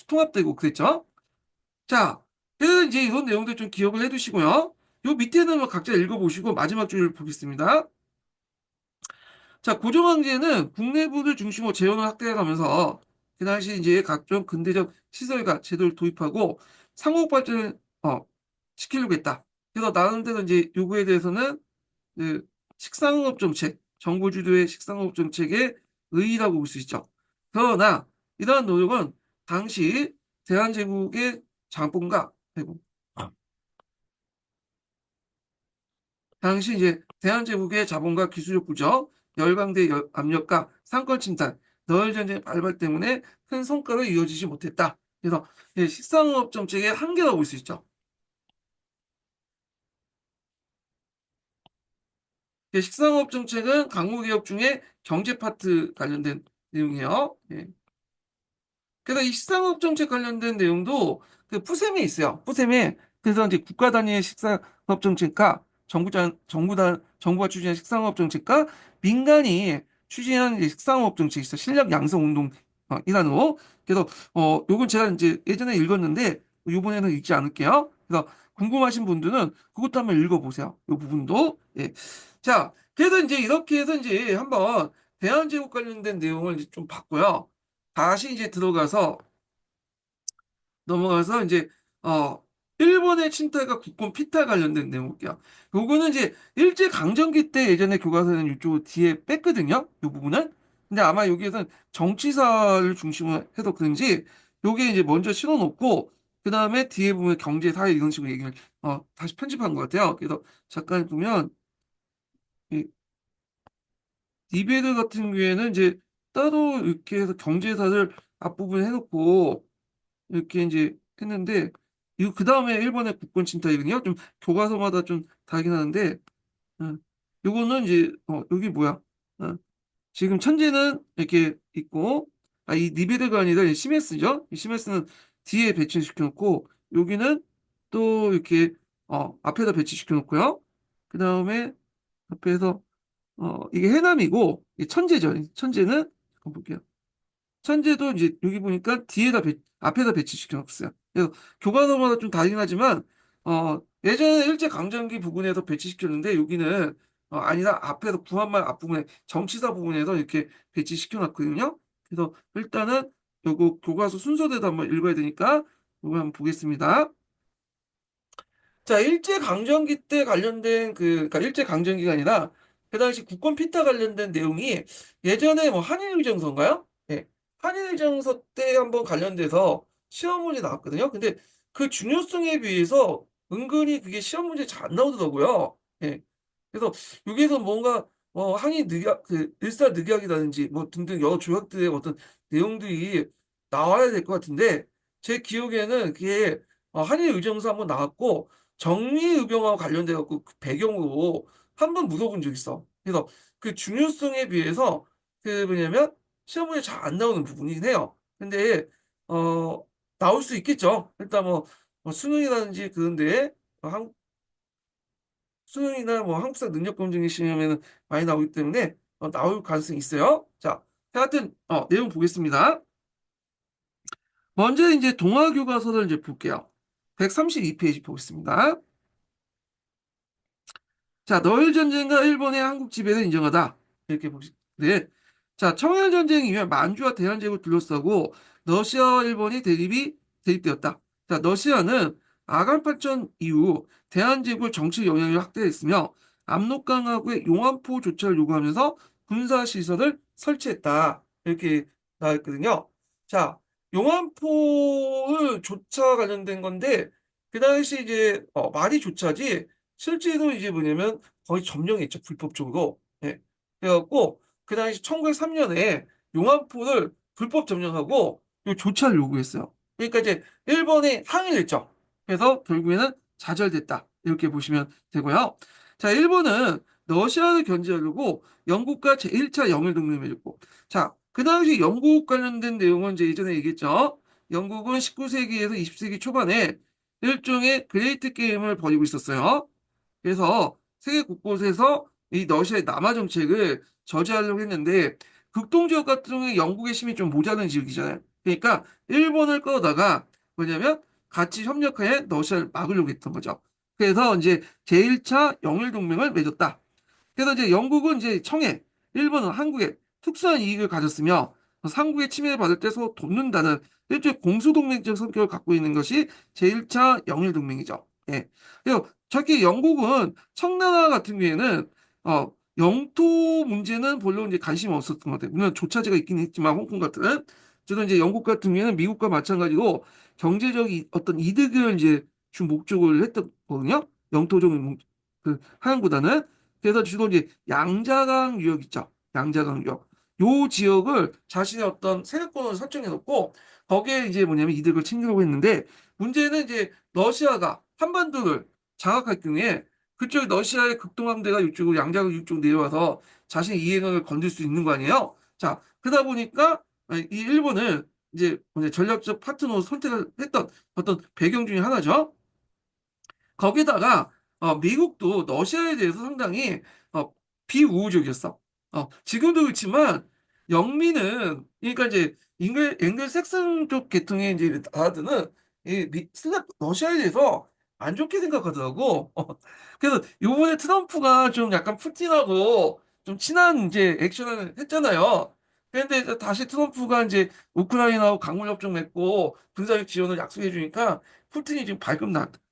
통합되고 그랬죠. 자, 그래서 이제 이런 내용들 좀 기억을 해두시고요. 요 밑에는 뭐 각자 읽어보시고 마지막 줄 보겠습니다. 자, 고종황제는 국내부를 중심으로 재원을 확대해가면서 그 당시 이제 각종 근대적 시설과 제도를 도입하고 상호 발전을 시키려고 했다. 그래서 나름대로 이제 요구에 대해서는 그 식상업 정책, 정부 주도의 식상업 정책의 의의라고 볼 수 있죠. 그러나 이러한 노력은 당시 대한제국의 장본가, 아이고, 당시 이제 대한제국의 자본과 기술력 부족, 열강대 압력과 상권 침탈, 너일 전쟁 발발 때문에 큰 성과를 이어지지 못했다. 그래서 식상업 정책의 한계라고 볼 수 있죠. 식상업 정책은 강국개혁 중에 경제 파트 관련된 내용이에요. 예. 그래서 이 식상업 정책 관련된 내용도 그 푸셈에 있어요. 푸셈에 그래서 이제 국가 단위의 식상업 정책과 정부가 추진한 식상업 정책과 민간이 추진한 이제 식상업 정책이 있어. 실력 양성 운동 일환으로. 그래서 요건 제가 이제 예전에 읽었는데 이번에는 읽지 않을게요. 그래서 궁금하신 분들은 그것도 한번 읽어보세요. 이 부분도. 예. 자, 그래서 이제 이렇게 해서 이제 한번 대한제국 관련된 내용을 이제 좀 봤고요. 다시 이제 넘어가서 이제 어 일본의 침탈과 국권 피탈 관련된 내용 볼게요. 요거는 이제 일제 강점기 때 예전에 교과서는 이쪽 뒤에 뺐거든요. 요 부분은. 근데 아마 여기에서는 정치사를 중심으로 해서 그런지 요게 이제 먼저 실어놓고 그 다음에 뒤에 보면 경제, 사회 이런 식으로 얘기를 다시 편집한 것 같아요. 그래서 잠깐 보면 이 디베르 같은 경우에는 이제 따로 이렇게 해서 경제사를 앞부분에 해놓고 이렇게 이제 했는데 이거 그 다음에 일본의 국권 침탈이거든요. 좀 교과서마다 좀 다르긴 하는데 요거는 이제 여기 뭐야? 어, 지금 천재는 이렇게 있고 이 니베르가 아니라 이 시메스죠. 이 시메스는 뒤에 배치시켜 놓고 여기는 또 이렇게 앞에다 배치시켜 놓고요. 그 다음에 앞에서 이게 해남이고 이 천재죠. 이 천재는 잠깐 볼게요. 천재도 이제 여기 보니까 앞에다 배치시켜 놓았어요. 그래서 교과서마다 좀 다르긴 하지만, 예전에 일제강점기 부분에서 배치시켰는데, 여기는, 아니라 앞에서 구한말 앞부분에, 정치사 부분에서 이렇게 배치시켜 놨거든요. 그래서 일단은 요거 교과서 순서대로 한번 읽어야 되니까, 요거 한번 보겠습니다. 자, 일제강점기 때 관련된 그러니까 일제강점기가 아니라 그 당시 국권 피타 관련된 내용이 예전에 뭐 한일의정서인가요? 네. 한일의정서 때 한번 관련돼서 시험 문제 나왔거든요. 근데 그 중요성에 비해서 은근히 그게 시험 문제 잘 안 나오더라고요. 예. 그래서 여기에서 뭔가 일사늑약이라든지 뭐 등등 여러 조약들의 어떤 내용들이 나와야 될 것 같은데 제 기억에는 그게 한일의정서 한번 나왔고 정리의병하고 관련돼 갖고 그 배경으로 한 번 물어본 적 있어. 그래서 그 중요성에 비해서 그 뭐냐면 시험에 잘 안 나오는 부분이긴 해요. 근데 나올 수 있겠죠. 일단 뭐 수능이라든지 그런데 한 수능이나 뭐 한국사 능력 검증 시험에는 많이 나오기 때문에 나올 가능성이 있어요. 자, 하여튼 내용 보겠습니다. 먼저 이제 동아교과서를 이제 볼게요. 132페이지 보겠습니다. 자, 너일 전쟁과 일본의 한국 지배를 인정하다. 이렇게 보시. 네. 자, 청일 전쟁 이후에 만주와 대한제국을 둘러싸고 러시아와 일본이 대립되었다. 자, 러시아는 아간팔전 이후 대한제국을 정치 영향을 확대했으며 압록강하구의 용안포 조처를 요구하면서 군사 시설을 설치했다. 이렇게 나와 있거든요. 자, 용안포를 조차 관련된 건데 그 당시 이제 말이 조차지 실제로 이제 뭐냐면 거의 점령했죠, 불법적으로. 예. 그래갖고, 그 당시 1903년에 용암포를 불법 점령하고 요 조차를 요구했어요. 그러니까 이제 일본이 항의를 했죠. 그래서 결국에는 좌절됐다. 이렇게 보시면 되고요. 자, 일본은 러시아를 견제하려고 영국과 제1차 영일 동맹을 맺었고, 자, 그 당시 영국 관련된 내용은 이제 예전에 얘기했죠. 영국은 19세기에서 20세기 초반에 일종의 그레이트 게임을 벌이고 있었어요. 그래서 세계 곳곳에서 이 러시아의 남하 정책을 저지하려고 했는데 극동 지역 같은 경우에 영국의 힘이 좀 모자란 지역이잖아요. 그러니까 일본을 끌어다가 뭐냐면 같이 협력하에 러시아를 막으려고 했던 거죠. 그래서 이제 제1차 영일 동맹을 맺었다. 그래서 이제 영국은 이제 청해, 일본은 한국에 특수한 이익을 가졌으며 삼국의 침해를 받을 때 서로 돕는다는 일종의 공수동맹적 성격을 갖고 있는 것이 제1차 영일동맹이죠. 예. 그리고 특히 영국은 청나라 같은 경우에는 영토 문제는 별로 이제 관심이 없었던 것 같아요. 물론 조차제가 있긴 했지만 홍콩 같은 저도 이제 영국 같은 경우에는 미국과 마찬가지로 경제적 어떤 이득을 이제 주 목적을 했던 거거든요. 영토적 그 하얀보다는 그래서 주로 이제 양자강 유역 있죠. 양자강 유역. 요 지역을 자신의 어떤 세력권으로 설정해 놓고 거기에 이제 뭐냐면 이득을 챙기려고 했는데 문제는 이제 러시아가 한반도를 장악할 경우에 그쪽 러시아의 극동함대가 이쪽으로 양자강 유역 쪽 내려와서 자신의 이해관을 건들 수 있는 거 아니에요? 자, 그러다 보니까 이 일본을 이제 뭐냐 전략적 파트너로 선택을 했던 어떤 배경 중에 하나죠. 거기다가 미국도 러시아에 대해서 상당히 어, 비우호적이었어. 지금도 그렇지만 영미는 그러니까 이제 앵글색슨 쪽 계통의 이제 나라들은 러시아에 대해서 안 좋게 생각하더라고. 그래서 요번에 트럼프가 좀 약간 푸틴하고 좀 친한 이제 액션을 했잖아요. 그런데 이제 다시 트럼프가 이제 우크라이나하고 강물협정 맺고 군사력 지원을 약속해 주니까 푸틴이 지금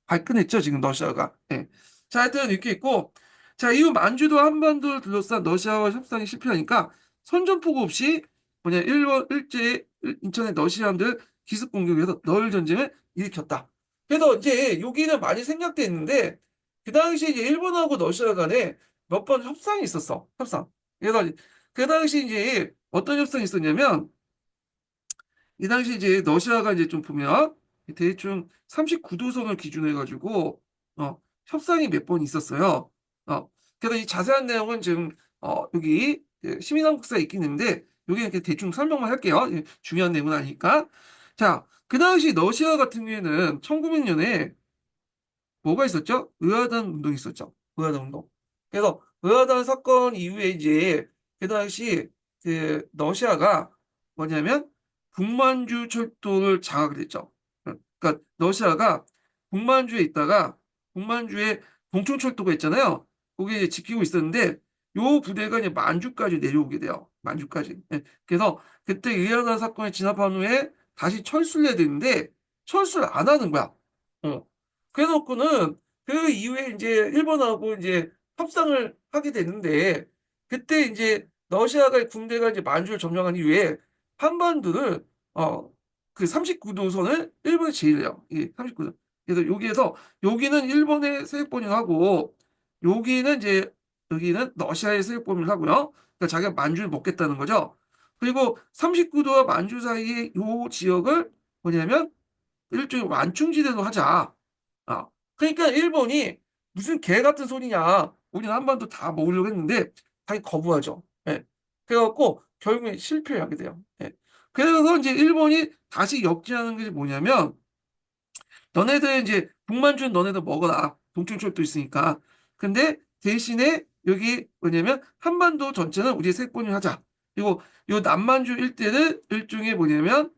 발끈했죠, 지금 러시아가. 예. 자, 하여튼 이렇게 있고, 자, 이후 만주도 한반도를 둘러싼 러시아와 협상이 실패하니까 선전포고 없이 뭐냐, 인천의 러시아인들 기습 공격해서 널 전쟁을 일으켰다. 그래서 이제 여기는 많이 생략돼 있는데, 그 당시 이제 일본하고 러시아 간에 몇 번 협상이 있었어. 협상. 그래서 그 당시 이제 어떤 협상이 있었냐면, 이 당시 이제 러시아가 이제 좀 보면 대충 39도선을 기준으로 해가지고 협상이 몇 번 있었어요. 그래서 이 자세한 내용은 지금 여기 시민한국사에 있긴 있는데 여기 이렇게 대충 설명만 할게요. 중요한 내용은 아니니까. 자, 그 당시 러시아 같은 경우에는 1900년에 뭐가 있었죠? 의아단 운동이 있었죠. 의아단 운동. 그래서 의아단 사건 이후에 이제 그 당시 그 러시아가 뭐냐면 북만주 철도를 장악을 했죠. 그러니까 러시아가 북만주에 있다가 북만주에 동청철도가 있잖아요. 거기 이제 지키고 있었는데 요 부대가 이제 만주까지 내려오게 돼요. 만주까지. 그래서 그때 의아단 사건에 진압한 후에 다시 철수를 해야 되는데 철수를 안 하는 거야. 어. 그래놓고는 그 이후에 이제 일본하고 이제 협상을 하게 됐는데 그때 이제 러시아가 군대가 이제 만주를 점령한 이후에 한반도를 그 39도선을 일본이 제일해요. 이 39도. 그래서 여기는 일본의 세력번영 하고 여기는 이제 여기는 러시아의 세력번영을 하고요. 그러니까 자기가 만주를 먹겠다는 거죠. 그리고 39도와 만주 사이의 요 지역을 뭐냐면 일종의 완충지대로 하자. 그러니까 일본이 무슨 개 같은 소리냐. 우리는 한반도 다 먹으려고 했는데 당연히 거부하죠. 예. 그래갖고 결국에 실패하게 돼요. 예. 그래서 이제 일본이 다시 역지하는 게 뭐냐면 너네들 이제 북만주는 너네들 먹어라. 동충철도 있으니까. 근데 대신에 여기 뭐냐면 한반도 전체는 우리 세권을 하자. 그리고 요 남만주 일대를 일종의 뭐냐면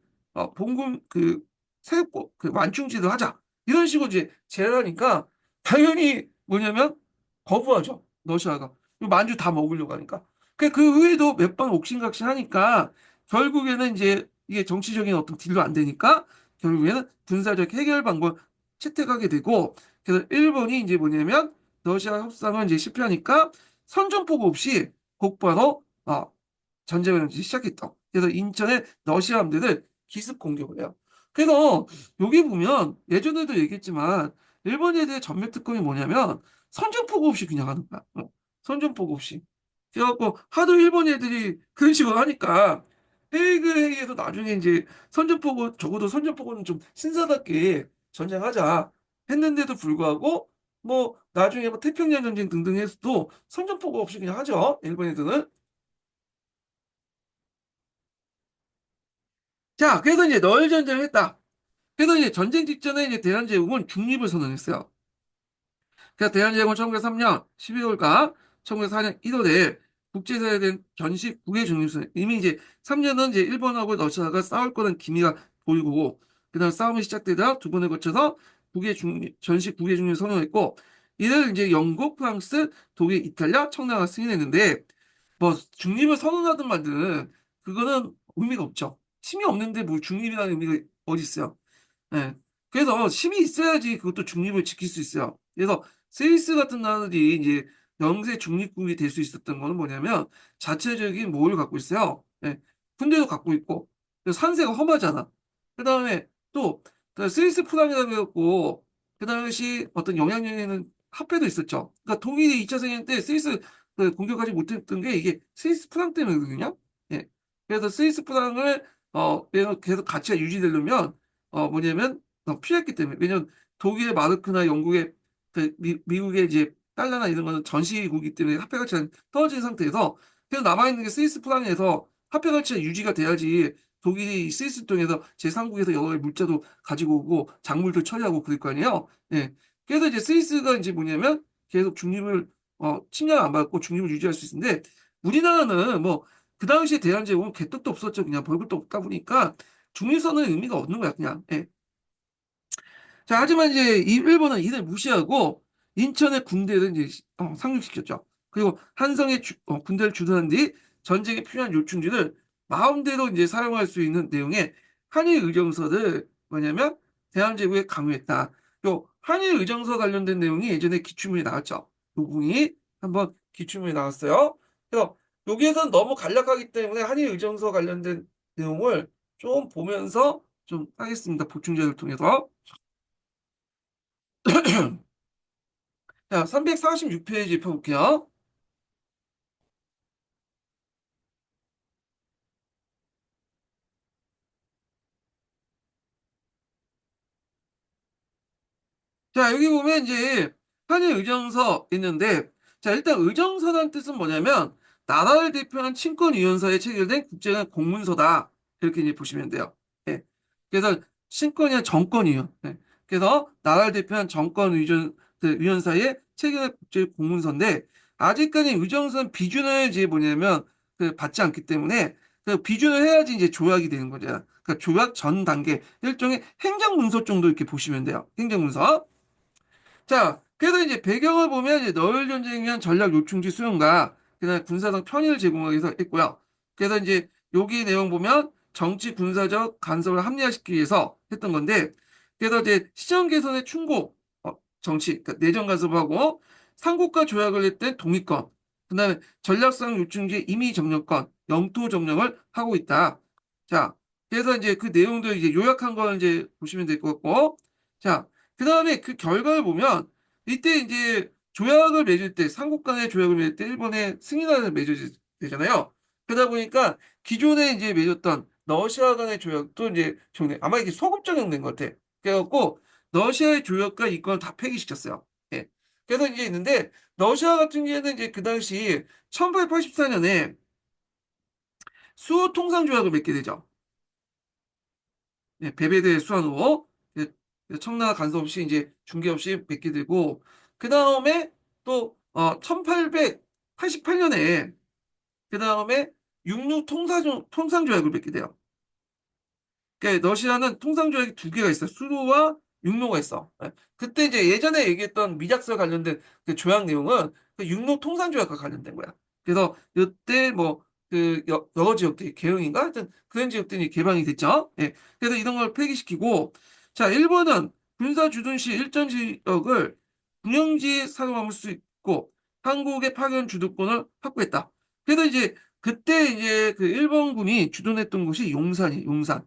봉금 그 세권 그 완충지도 하자. 이런 식으로 이제 제를 하니까 당연히 뭐냐면 거부하죠. 러시아가. 요 만주 다 먹으려고 하니까. 그 후에도 몇 번 옥신각신 하니까 결국에는 이제 이게 정치적인 어떤 딜도 안 되니까 결국에는 군사적 해결 방법을 채택하게 되고 그래서 일본이 이제 뭐냐면 러시아 협상을 이제 실패하니까 선전포고 없이 곧바로 전쟁을 이제 시작했다. 그래서 인천에 러시아 함대를 기습 공격을 해요. 그래서 여기 보면 예전에도 얘기했지만 일본에 대해 전멸 특공이 뭐냐면 선전포고 없이 그냥 하는 거야. 선전포고 없이. 그래갖고 하도 일본 애들이 그런 식으로 하니까 헤이그 회의에서 나중에 이제 선전포고 적어도 선전포고는 좀 신사답게 전쟁하자 했는데도 불구하고 뭐 나중에 뭐 태평양 전쟁 등등 해서도 선전포고 없이 그냥 하죠. 일본 애들은. 자, 그래서 이제 너일 전쟁을 했다. 그래서 이제 전쟁 직전에 이제 대한제국은 중립을 선언했어요. 그래서 대한제국은 1903년 12월과 1904년 1월에 국제사회에 대한 전식 국외 중립선 이미 이제 3년은 이제 일본하고 러시아가 싸울 거는 기미가 보이고 그다음 싸움이 시작되다 두 번에 거쳐서 국외 중립 전식 국외 중립을 선언했고 이를 이제 영국, 프랑스, 독일, 이탈리아, 청나라가 승인했는데 뭐 중립을 선언하든 말든 그거는 의미가 없죠. 힘이 없는데 뭐 중립이라는 의미가 어디 있어요? 예. 그래서 힘이 있어야지 그것도 중립을 지킬 수 있어요. 그래서 스위스 같은 나라들이 이제 영세 중립국이 될 수 있었던 거는 뭐냐면 자체적인 뭐를 갖고 있어요. 예. 군대도 갖고 있고 그래서 산세가 험하잖아. 그다음에 또그 스위스 프랑이라고 해갖고 그 당시 어떤 영향력 있는 화폐도 있었죠. 그러니까 독일이 2차 세계대전 때 스위스 그 공격하지 못했던 게 이게 스위스 프랑 때문이거든요. 예. 그래서 스위스 프랑을 계속 가치가 유지되려면 뭐냐면 피했기 때문에 왜냐면 독일의 마르크나 영국의 미국의 이제 달러나 이런 거는 전시국이기 때문에 화폐 가치가 떨어진 상태에서 그래서 남아있는 게 스위스 프랑에서 화폐 가치가 유지가 돼야지 독일이 스위스 통해서 제3국에서 여러 가지 물자도 가지고 오고 작물도 처리하고 그럴 거 아니에요. 예. 그래서 이제 스위스가 이제 뭐냐면 계속 중립을 침략 안 받고 중립을 유지할 수 있는데 우리나라는 뭐 그 당시에 대한제국은 개떡도 없었죠. 그냥 벌금도 없다 보니까 중립선언의 의미가 없는 거야, 그냥. 예. 자, 하지만 이제 이 일본은 이를 무시하고 인천의 군대를 이제 상륙시켰죠. 그리고 한성의 군대를 주둔한 뒤 전쟁에 필요한 요충지를 마음대로 이제 사용할 수 있는 내용의 한일 의정서를 뭐냐면 대한제국에 강요했다. 요 한일 의정서 관련된 내용이 예전에 기출문에 나왔죠. 이 부분이 한번 기출문에 나왔어요. 그래서 여기에서는 너무 간략하기 때문에 한일 의정서 관련된 내용을 좀 보면서 좀 하겠습니다. 보충자를 통해서. 자, 346페이지 펴볼게요. 자, 여기 보면 이제 한일 의정서 있는데, 자, 일단 의정서란 뜻은 뭐냐면, 나라를 대표하는 친권위원사에 체결된 국제관 공문서다. 이렇게 이제 보시면 돼요. 예. 그래서 친권이란 정권이요. 예. 그래서 나라를 대표한 위원사에 체결된 국제 공문서인데, 아직까지 의정서는 비준을 이제 뭐냐면, 받지 않기 때문에, 그 비준을 해야지 이제 조약이 되는 거죠. 그러니까 조약 전 단계, 일종의 행정문서 정도 이렇게 보시면 돼요. 행정문서. 자, 그래서 이제 배경을 보면 이제 너일 전쟁을 위한 전략 요충지 수용과 그다음에 군사적 편의를 제공하기 위해서 했고요. 그래서 이제 여기 내용 보면 정치 군사적 간섭을 합리화시키기 위해서 했던 건데 그래서 이제 시정 개선의 충고 정치 그러니까 내정 간섭하고 삼국과 조약을 했던 동의권 그다음에 전략상 요충지 임의 점령권 영토 점령을 하고 있다. 자, 그래서 이제 그 내용들 이제 요약한 걸 이제 보시면 될 것 같고 자. 그 다음에 그 결과를 보면 이때 이제 조약을 맺을 때 삼국 간의 조약을 맺을 때 일본의 승인안을 맺어야 되잖아요. 그러다 보니까 기존에 이제 맺었던 러시아 간의 조약도 이제 아마 이게 소급 적용된 것 같아. 그래갖고 러시아의 조약과 이권을 다 폐기시켰어요. 예. 그래서 이제 있는데 러시아 같은 경우에는 이제 그 당시 1884년에 수호 통상 조약을 맺게 되죠. 네, 베베드 수완호 청라 간섭 없이 이제 중개 없이 맺게 되고 그 다음에 또 1888년에 그 다음에 육류 통상조약을 맺게 돼요. 그러니까 러시아는 통상조약이 두 개가 있어. 수로와 육로가 있어. 예. 그때 이제 예전에 얘기했던 미작설 관련된 그 조약 내용은 그 육로 통상조약과 관련된 거야. 그래서 이때 뭐 그 여러 지역들이 개흥인가 하여튼 그런 지역들이 개방이 됐죠. 예. 그래서 이런 걸 폐기시키고 자 일본은 군사 주둔시 일전 지역을 군영지에 사용할 수 있고 한국의 파견 주도권을 확보했다. 그래서 이제 그때 이제 그 일본군이 주둔했던 곳이 용산이 용산.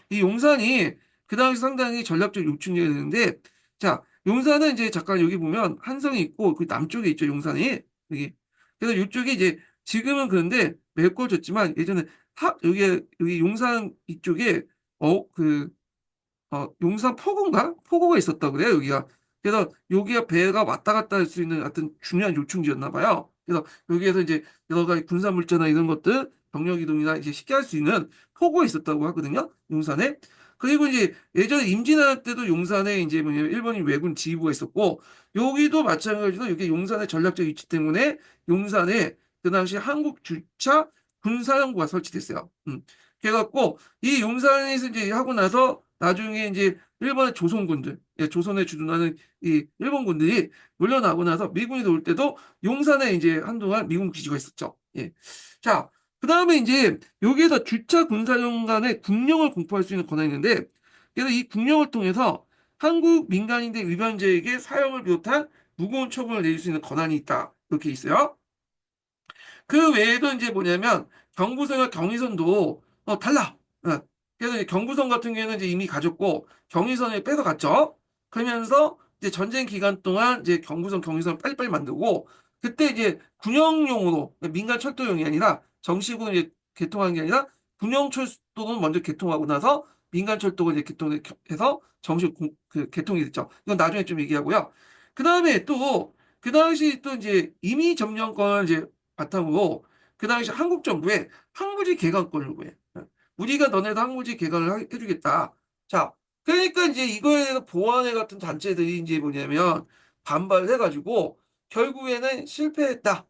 이 용산이 그 당시 상당히 전략적 요충지가 되는데, 자, 용산은 이제 잠깐 여기 보면 한성이 있고, 그 남쪽에 있죠, 용산이. 여기. 그래서 이쪽이 이제 지금은 그런데 메꿔졌지만 예전에 여기 용산 이쪽에, 어, 그, 용산 포구인가? 포구가 있었다고 그래요, 여기가. 그래서 여기가 배가 왔다 갔다 할 수 있는 어떤 중요한 요충지였나 봐요. 그래서 여기에서 이제 여러 가지 군사 물자나 이런 것들, 병력 이동이나 이제 쉽게 할 수 있는 포구가 있었다고 하거든요, 용산에. 그리고 이제 예전에 임진왜란 때도 용산에 이제 뭐냐면 일본인 왜군 지휘부가 있었고, 여기도 마찬가지로 여기 용산의 전략적 위치 때문에 용산에 그 당시 한국 주차 군사연구가 설치됐어요. 그래갖고 이 용산에서 이제 하고 나서 나중에 이제 일본의 조선군들, 예, 조선에 주둔하는 이 일본군들이 물러나고 나서 미군이 올 때도 용산에 이제 한동안 미군 기지가 있었죠. 예. 자, 그 다음에 이제 여기에서 주차 군사령 간의 국령을 공포할 수 있는 권한이 있는데, 그래서 이 국령을 통해서 한국 민간인들 위반자에게 사형을 비롯한 무거운 처벌을 내릴 수 있는 권한이 있다. 이렇게 있어요. 그 외에도 이제 뭐냐면 경부선과 경의선도 달라. 그래서 이제 경부선 같은 경우에는 이제 이미 가졌고 경의선을 뺏어갔죠. 그러면서 이제 전쟁 기간 동안 이제 경부선, 경의선 빨리빨리 만들고 그때 이제 군용용으로 그러니까 민간 철도용이 아니라 정식으로 이제 개통한 게 아니라 군용 철도는 먼저 개통하고 나서 민간 철도가 이제 개통해서 정식 개통이 됐죠. 이건 나중에 좀 얘기하고요. 그 다음에 또 그 당시 또 이제 임의 점령권을 이제 바탕으로 그 당시 한국 정부에 항무지 개간권을 요구해. 우리가 너네도 항무지 개간을 해주겠다. 자, 그러니까 이제 이거에 대해서 보안회 같은 단체들이 이제 뭐냐면 반발을 해가지고 결국에는 실패했다.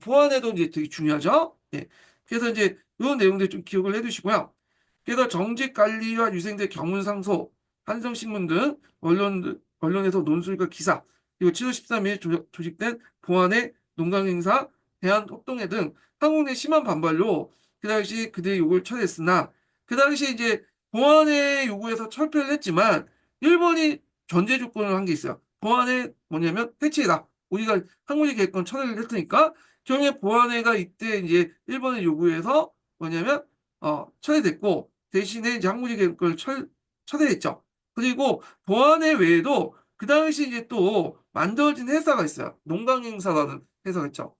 보안회도 이제 되게 중요하죠. 예. 그래서 이제 이런 내용들 좀 기억을 해두시고요. 그래서 정직 관리와 유생대 경문상소, 한성신문 등 언론에서 논술과 기사, 그리고 7월 13일 조직된 보안회 농강행사, 대한협동회 등 한국 내 심한 반발로 그 당시 그들의 요구를 철회했으나 그 당시 이제 보안회 요구에서 철폐를 했지만 일본이 전제 조건을 한 게 있어요. 보안회 뭐냐면 해체다. 우리가 항문지 계획권 철회를 했으니까 결국에 보안회가 이때 이제 일본의 요구에서 뭐냐면 철회됐고 대신에 이제 항문지 계획권을 철회했죠. 그리고 보안회 외에도 그 당시 이제 또 만들어진 회사가 있어요. 농강행사라는 회사가 있죠.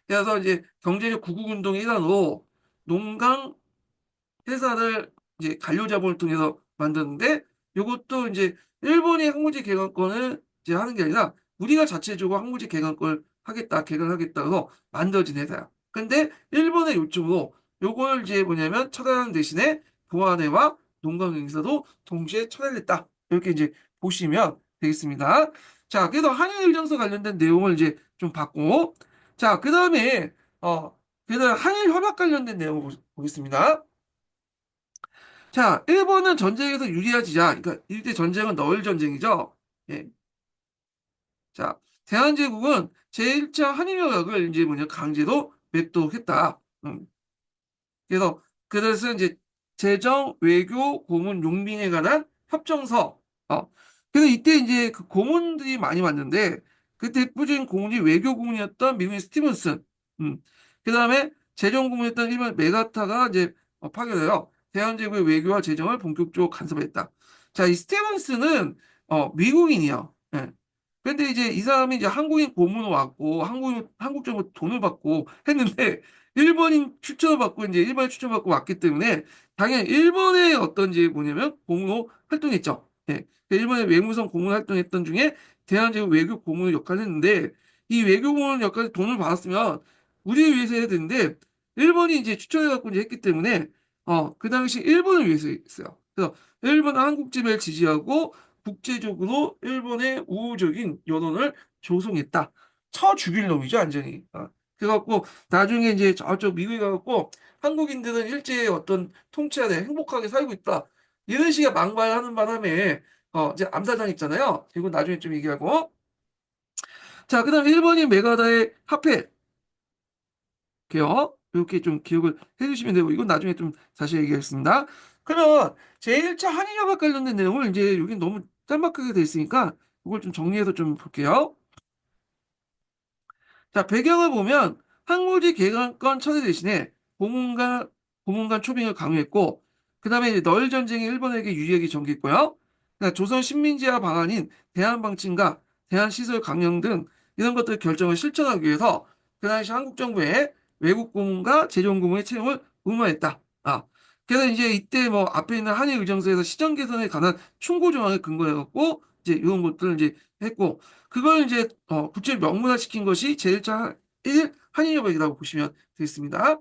그래서 이제 경제적 구국운동의 일환으로 농강 회사를 이제 관료자본을 통해서 만드는데 이것도 이제 일본이 항무지 개간권을 이제 하는 게 아니라 우리가 자체적으로 항무지 개간권을 하겠다, 개간하겠다 해서 만들어진 회사야. 근데 일본의 요청으로 요걸 이제 뭐냐면 처단하는 대신에 보안회와 농강행사도 동시에 처단했다. 이렇게 이제 보시면 되겠습니다. 자, 그래서 한일의정서 관련된 내용을 이제 좀 봤고, 자, 그 다음에 그다음 한일 협약 관련된 내용을 보겠습니다. 자, 일본은 전쟁에서 유리하지자, 그러니까 이때 전쟁은 너일 전쟁이죠. 예. 자, 대한제국은 제1차 한일협약을 이제 뭐냐 강제로 맺도록했다. 그래서 이제 재정, 외교, 고문, 용빙에 관한 협정서. 그래서 이때 이제 그 고문들이 많이 왔는데 그 대표적인 고문이 외교 고문이었던 미국의 스티븐슨. 그 다음에 재정 고문이었던 일본 메가타가 이제 파견해요. 대한제국의 외교와 재정을 본격적으로 간섭했다. 자, 이 스티븐슨은 미국인이요. 예. 근데 이제 이 사람이 이제 한국인 고문을 왔고 한국 정부 돈을 받고 했는데 일본인 추천을 받고 이제 일본인 추천을 받고 왔기 때문에 당연히 일본의 어떤 이제 뭐냐면 공로 활동했죠. 예. 일본의 외무성 고문 활동했던 중에 대한제국 외교 고문 역할을 했는데 이 외교 고문 역할에 돈을 받았으면 우리를 위해서 해야 되는데 일본이 이제 추천해갖고 이제 했기 때문에 그 당시 일본을 위해서 했어요. 그래서 일본은 한국 지배를 지지하고 국제적으로 일본의 우호적인 여론을 조성했다. 쳐 죽일 놈이죠, 완전히. 그래갖고 나중에 이제 저쪽 미국에 가갖고 한국인들은 일제의 어떤 통치 아래 행복하게 살고 있다. 이런 식의 망발하는 바람에 이제 암살당했잖아요. 그리고 나중에 좀 얘기하고. 자, 그다음 일본인 메가다의 화폐. 게요. 이렇게 좀 기억을 해주시면 되고 이건 나중에 좀 다시 얘기하겠습니다. 그러면 제1차 한일협약 관련된 내용을 이제 여기 너무 짤막하게 돼 있으니까 이걸 좀 정리해서 좀 볼게요. 자, 배경을 보면 항우지 개간권 철회 대신에 고문간 초빙을 강요했고, 그 다음에 이제 널 전쟁이 일본에게 유리하게 전개했고요. 그다음 조선 식민지화 방안인 대한방침과 대한시설 강령 등 이런 것들 결정을 실천하기 위해서 그 당시 한국 정부에 외국 고문과 제종 고문의 채용을 의무화했다. 그래서 이제 이때 뭐 앞에 있는 한일 의정서에서 시정 개선에 관한 충고 조항을 근거해갖고 이제 이런 것들을 이제 했고 그걸 이제 구체적 명문화시킨 것이 제1차 1 한일협약이라고 보시면 되겠습니다.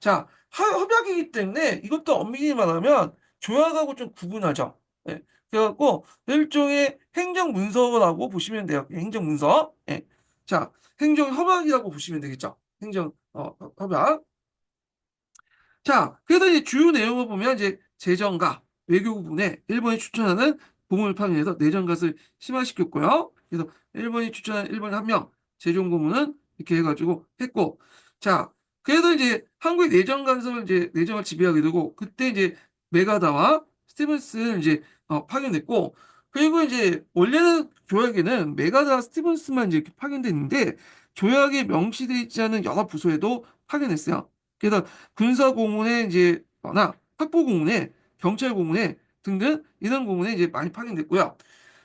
자, 협약이기 때문에 이것도 엄밀히 말하면 조약하고 좀 구분하죠. 예. 그래갖고 일종의 행정문서라고 보시면 돼요. 행정문서. 예. 자, 행정협약이라고 보시면 되겠죠. 협약. 자, 그래서 이제 주요 내용을 보면 이제 재정과 외교 부분에 일본이 추천하는 고문을 파견해서 내정갓을 심화시켰고요. 그래서 일본이 추천한 일본 한 명, 재정 고문은 이렇게 해가지고 했고, 자, 그래서 이제 한국의 내정 간섭을 이제 내정을 지배하게 되고, 그때 이제 메가다와 스티븐스를 이제 파견했고, 그리고 이제 원래는 조약에는 메가다와 스티븐스만 이제 이렇게 파견됐는데, 조약에 명시되어 있지 않은 여러 부서에도 파견했어요. 그래서 군사고문에 이제 나 확보고문에 경찰고문에 등등 이런 고문에 이제 많이 파견됐고요.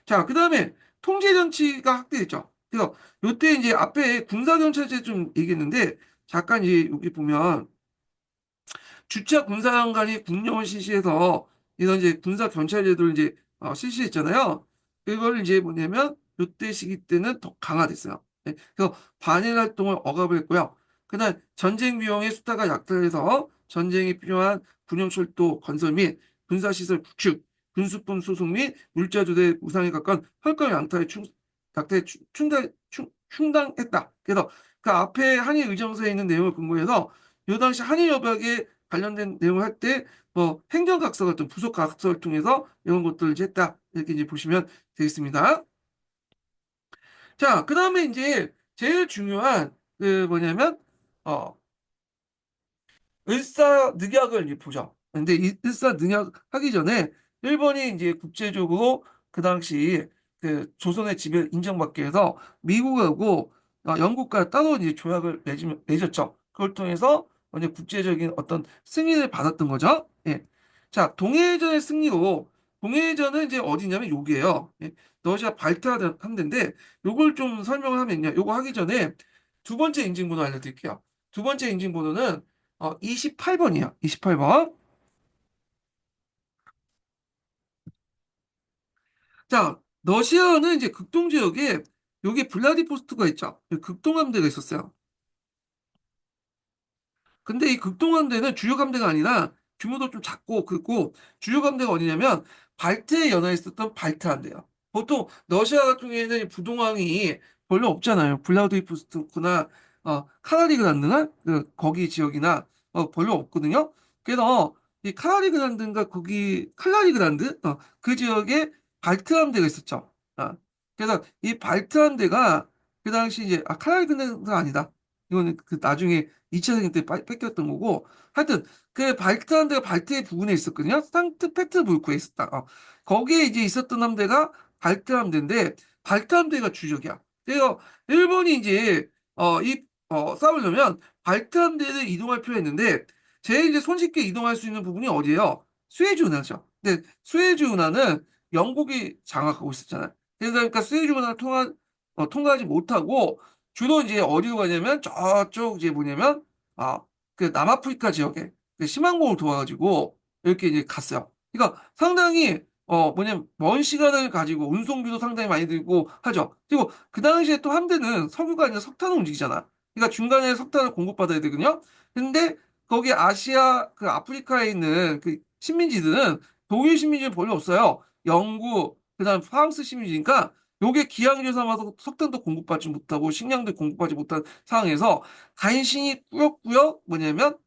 자, 그다음에 통제정치가 확대됐죠. 그래서 요때 이제 앞에 군사경찰제 좀 얘기했는데 잠깐 이제 여기 보면 주차 군사장관이 국령을 실시해서 이런 이제 군사 경찰 제도를 이제 실시했잖아요. 그걸 이제 뭐냐면 이때 시기 때는 더 강화됐어요. 네, 그래서 반일 활동을 억압을 했고요. 그날 전쟁 비용의 수타가 약탈해서 전쟁에 필요한 군용철도 건설 및 군사시설 구축, 군수품 소속 및 물자 조대 우상에 가까운 헐값 약탈에 충당했다. 그래서 그 앞에 한일 의정서에 있는 내용을 근거해서 이 당시 한일 협약에 관련된 내용을 할 때 뭐 행정각서 같은 부속각서를 통해서 이런 것들을 이제 했다. 이렇게 이제 보시면 되겠습니다. 자, 그다음에 이제 제일 중요한 그 뭐냐면 어 일사늑약을 이제 보죠. 근데 이 일사늑약 하기 전에 일본이 이제 국제적으로 그 당시 그 조선의 지배를 인정받기 위해서 미국하고 영국과 따로 이제 조약을 맺었죠. 그걸 통해서 먼저 국제적인 어떤 승인을 받았던 거죠. 예. 자, 동해전의 승리로 동해전은 이제 어디냐면 여기에요. 예. 러시아 발트하는 데인데 요걸 좀 설명을 하면요. 요거 하기 전에 두 번째 인증번호 알려드릴게요. 두 번째 인증번호는 28번이야. 28번. 자, 러시아는 이제 극동 지역에 여기 블라디보스토크가 있죠. 여기 극동함대가 있었어요. 근데 이 극동함대는 주요 함대가 아니라 규모도 좀 작고 그리고 주요 함대가 어디냐면 발트해 연하에 있었던 발트 함대요. 보통 러시아 같은 경우에는 이 부동항이 별로 없잖아요. 블라디보스토크나 카라리그란드나 거기 지역이나 별로 없거든요. 그래서 이 카라리그란드인가 거기 칼라리그란드 그 지역에 발트 함대가 있었죠. 그래서 이 발트 함대가 그 당시 이제 칼라리그란드가 아니다. 이거는 그 나중에 2차 세계 때 뺏겼던 거고 하여튼 그 발트한 데가 발트의 부근에 있었거든요. 상트페테르부르크에 있었다. 거기에 이제 있었던 함대가 발트 함대인데 발트 함대가 주적이야. 그래서 일본이 이제 싸우려면 발트 함대를 이동할 필요가 있는데 제일 이제 손쉽게 이동할 수 있는 부분이 어디예요? 수에즈 운하죠. 근데 수에즈 운하는 영국이 장악하고 있었잖아요. 그래서 그러니까 수에즈 운하를 통과하지 못하고 주로 이제 어디로 가냐면 저쪽 이제 뭐냐면 아 그 남아프리카 지역에 그 심항공을 도와가지고 이렇게 이제 갔어요. 그러니까 상당히 뭐냐면 먼 시간을 가지고 운송비도 상당히 많이 들고 하죠. 그리고 그 당시에 또 함대는 석유가 아니라 석탄을 움직이잖아. 그러니까 중간에 석탄을 공급받아야 되거든요. 근데 거기 아시아 그 아프리카에 있는 그 식민지들은 독일 식민지는 별로 없어요. 영국 그다음 프랑스 식민지니까 요게 기항을 삼아서 석탄도 공급받지 못하고 식량도 공급받지 못한 상황에서 간신히 꾸역꾸역 뭐냐면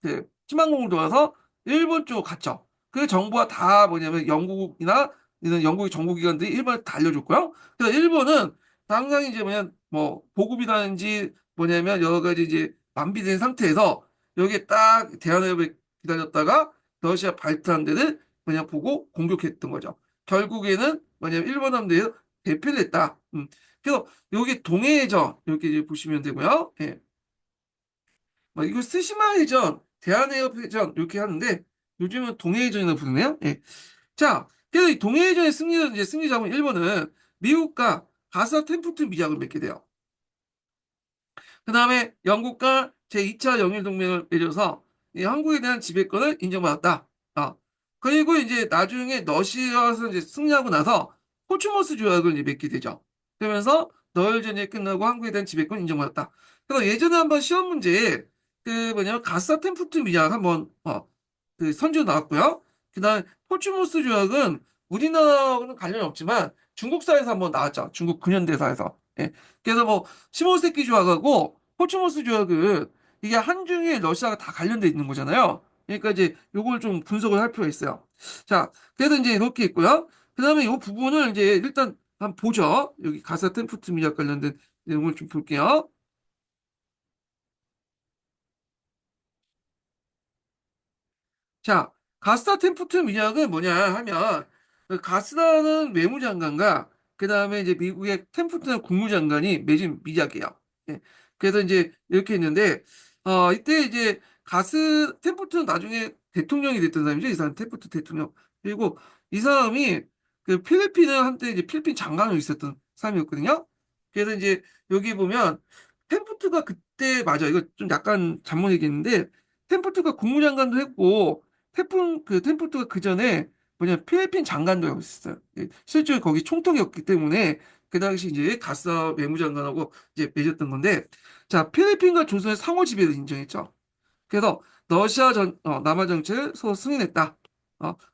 그 희망공을 도와서 일본 쪽으로 갔죠. 그 정부가 다 뭐냐면 영국이나 이런 영국의 정부기관들이 일본에 다 알려줬고요. 그래서 일본은 당장히 이제 뭐 보급이라든지 뭐냐면 여러 가지 이제 만비된 상태에서 여기에 딱 대한해협을 기다렸다가 러시아 발트한 데를 그냥 보고 공격했던 거죠. 결국에는 뭐냐면 일본 함대에서 대패를 했다. 그래서 여기 동해해전 이렇게 이제 보시면 되고요. 예. 이거 스시마해전, 대한해협해전 이렇게 하는데 요즘은 동해해전이라고 부르네요. 예. 자, 그래서 이 동해해전의 승리 잡은 일본은 미국과 가서 템프트 미약을 맺게 돼요. 그 다음에 영국과 제2차 영일 동맹을 맺어서 이 한국에 대한 지배권을 인정받았다. 그리고 이제 나중에 러시아에서 이제 승리하고 나서 포츠모스 조약을 이제 맺게 되죠. 그러면서 너일 전쟁이 끝나고 한국에 대한 지배권 인정받았다. 그래서 예전에 한번 시험 문제에 그 뭐냐면 가스텐푸트 미약 한번 그 선지로 나왔고요. 그다음 포츠모스 조약은 우리나라하고는 관련이 없지만 중국사에서 한번 나왔죠. 중국 근현대사에서. 예. 그래서 뭐 시모세키 조약하고 포츠모스 조약은 이게 한중에 러시아가 다 관련돼 있는 거잖아요. 그러니까 이제 요걸 좀 분석을 할 필요가 있어요. 자, 그래서 이제 이렇게 있고요. 그다음에 이 부분을 이제 일단 한번 보죠. 여기 가사 템프트 미약 관련된 내용을 좀 볼게요. 자, 가스타 템프트 미약은 뭐냐 하면 그 가스라는 외무장관과 그 다음에 이제 미국의 템프트는 국무장관이 맺은 미약이에요. 예. 그래서 이제 이렇게 있는데 이때 이제 가스 템프트는 나중에 대통령이 됐던 사람이죠. 이 사람 템프트 대통령. 그리고 이 사람이 그 필리핀을 한때 이제 필리핀 장관으로 있었던 사람이었거든요. 그래서 이제 여기 보면 템프트가 그때 맞아. 이거 좀 약간 잘못 얘기했는데 템프트가 국무장관도 했고 템플트가 그 전에 뭐냐 필리핀 장관도 하고 있었어요. 예, 실제로 거기 총통이었기 때문에 그 당시 이제 가스 외무장관하고 이제 맺었던 건데, 자 필리핀과 조선의 상호 지배를 인정했죠. 그래서 남아 정책을 서로 승인했다.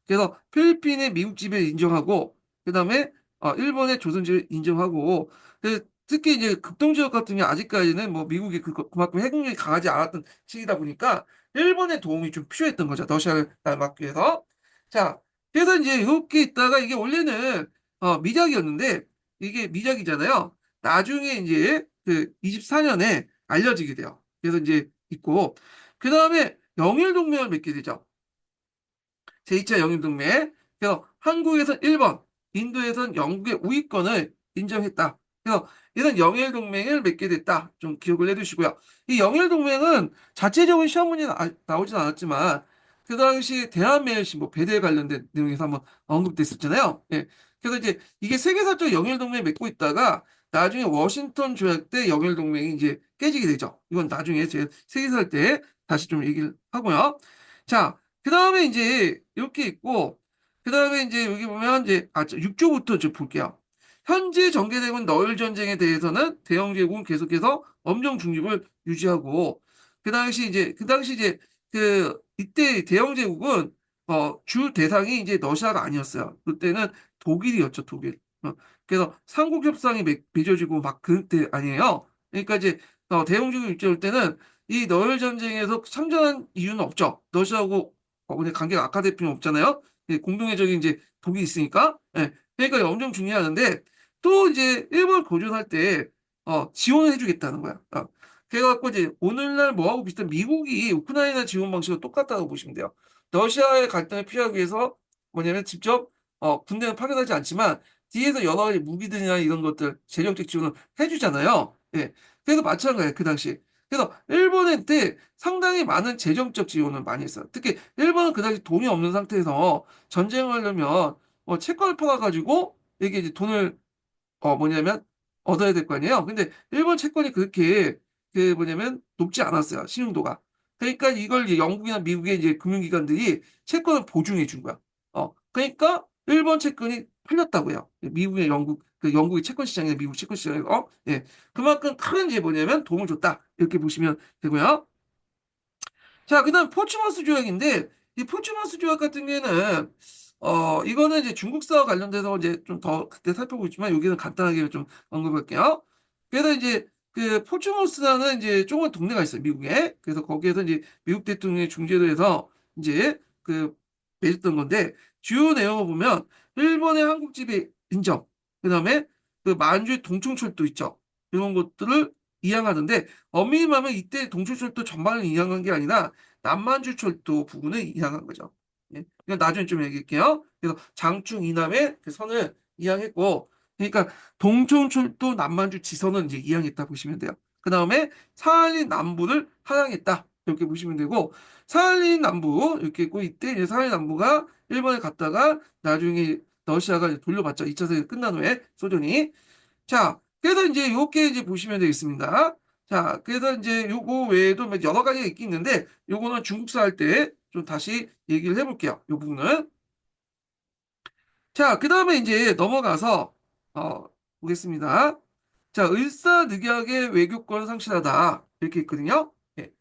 그래서 필리핀의 미국 지배를 인정하고, 그다음에 일본의 조선 지배를 인정하고, 특히 이제 극동 지역 같은 경우 아직까지는 뭐 미국이 그만큼 핵능력이 강하지 않았던 시기다 보니까 일본의 도움이 좀 필요했던 거죠. 러시아를 막기 위해서. 자, 그래서 이제 이렇게 있다가 이게 원래는 미작이었는데 이게 미작이잖아요. 나중에 이제 그 24년에 알려지게 돼요. 그래서 이제 있고 그 다음에 영일동맹을 맺게 되죠. 제2차 영일동맹. 그래서 한국에선 일본, 인도에선 영국의 우위권을 인정했다. 그래서 이런 영일동맹을 맺게 됐다. 좀 기억을 해두시고요. 이 영일동맹은 자체적인 시험 문제 나오진 않았지만 그 당시 대한매일신 뭐 배대에 관련된 내용에서 한번 언급됐었잖아요. 예. 그래서 이제 이게 세계사적 영일동맹을 맺고 있다가 나중에 워싱턴 조약 때 영일동맹이 이제 깨지게 되죠. 이건 나중에 제 세계사 할 때 다시 좀 얘기를 하고요. 자, 그 다음에 이제 이렇게 있고, 그 다음에 이제 여기 보면 이제, 6조부터 좀 볼게요. 현재 전개되고 있는 너일 전쟁에 대해서는 대영 제국은 계속해서 엄정 중립을 유지하고, 그 당시 이제, 이때 대영 제국은, 주 대상이 이제 러시아가 아니었어요. 그때는 독일이었죠, 독일. 그래서 삼국협상이 맺어지고 막 그때 아니에요. 그러니까 이제, 대영 제국 입장일 때는 이 너일 전쟁에서 참전한 이유는 없죠. 러시아하고 근데 관계가 악화될 필요는 없잖아요. 예, 공동의적인 이제 독이 있으니까. 예, 그러니까 엄청 중요하는데 또 이제 일본 고전할 때 지원을 해주겠다는 거야. 그래갖고 이제 오늘날 뭐하고 비슷한 미국이 우크라이나 지원 방식과 똑같다고 보시면 돼요. 러시아의 갈등을 피하기 위해서 뭐냐면 직접 군대는 파견하지 않지만 뒤에서 여러 가지 무기들이나 이런 것들 재정적 지원을 해주잖아요. 예, 그래서 마찬가지예요 그 당시. 그래서 일본에 때 상당히 많은 재정적 지원을 많이 했어요. 특히 일본은 그 당시 돈이 없는 상태에서 전쟁을 하려면 채권을 팔아가지고 이게 이제 돈을 뭐냐면 얻어야 될 거 아니에요. 근데 일본 채권이 그렇게 그 뭐냐면 높지 않았어요. 신용도가. 그러니까 이걸 이제 영국이나 미국의 이제 금융기관들이 채권을 보증해 준 거야. 그러니까 일본 채권이 팔렸다고요. 미국의 영국의 채권 시장이나 미국 채권 시장에서 예. 그만큼 큰 이제 뭐냐면 도움을 줬다. 이렇게 보시면 되고요. 자, 그다음 포츠머스 조약인데 이 포츠머스 조약 같은 경우에는 이거는 이제 중국사와 관련돼서 이제 좀 더 그때 살펴보고 있지만 여기는 간단하게 좀 언급할게요. 그래서 이제 그 포츠머스라는 이제 조그만 동네가 있어요, 미국에. 그래서 거기에서 이제 미국 대통령이 중재를 해서 이제 그 맺었던 건데 주요 내용을 보면 일본의 한국 지배 인정, 그다음에 그 만주의 동청철도 있죠. 이런 것들을 이양하는데 엄밀히 말하면 이때 동초철도 전반을 이양한 게 아니라 남만주철도 부분을 이양한 거죠. 예. 이건 나중에 좀 얘기할게요. 그래서 장충 이남의 그 선을 이양했고, 그러니까 동청철도 남만주 지선은 이제 이양했다 보시면 돼요. 그 다음에 사할린 남부를 하향했다. 이렇게 보시면 되고, 사할린 남부 이렇게 있고 이때 이제 사할린 남부가 일본에 갔다가 나중에 러시아가 이제 돌려받죠. 2차 세계 끝난 후에 소련이. 자, 그래서 이제 요렇게 이제 보시면 되겠습니다. 자, 그래서 이제 요거 외에도 뭐 여러 가지가 있긴 있는데, 요거는 중국사 할 때 좀 다시 얘기를 해볼게요. 요 부분은. 자, 그 다음에 이제 넘어가서, 어, 보겠습니다. 자, 을사늑약의 외교권 상실하다. 이렇게 있거든요. 예.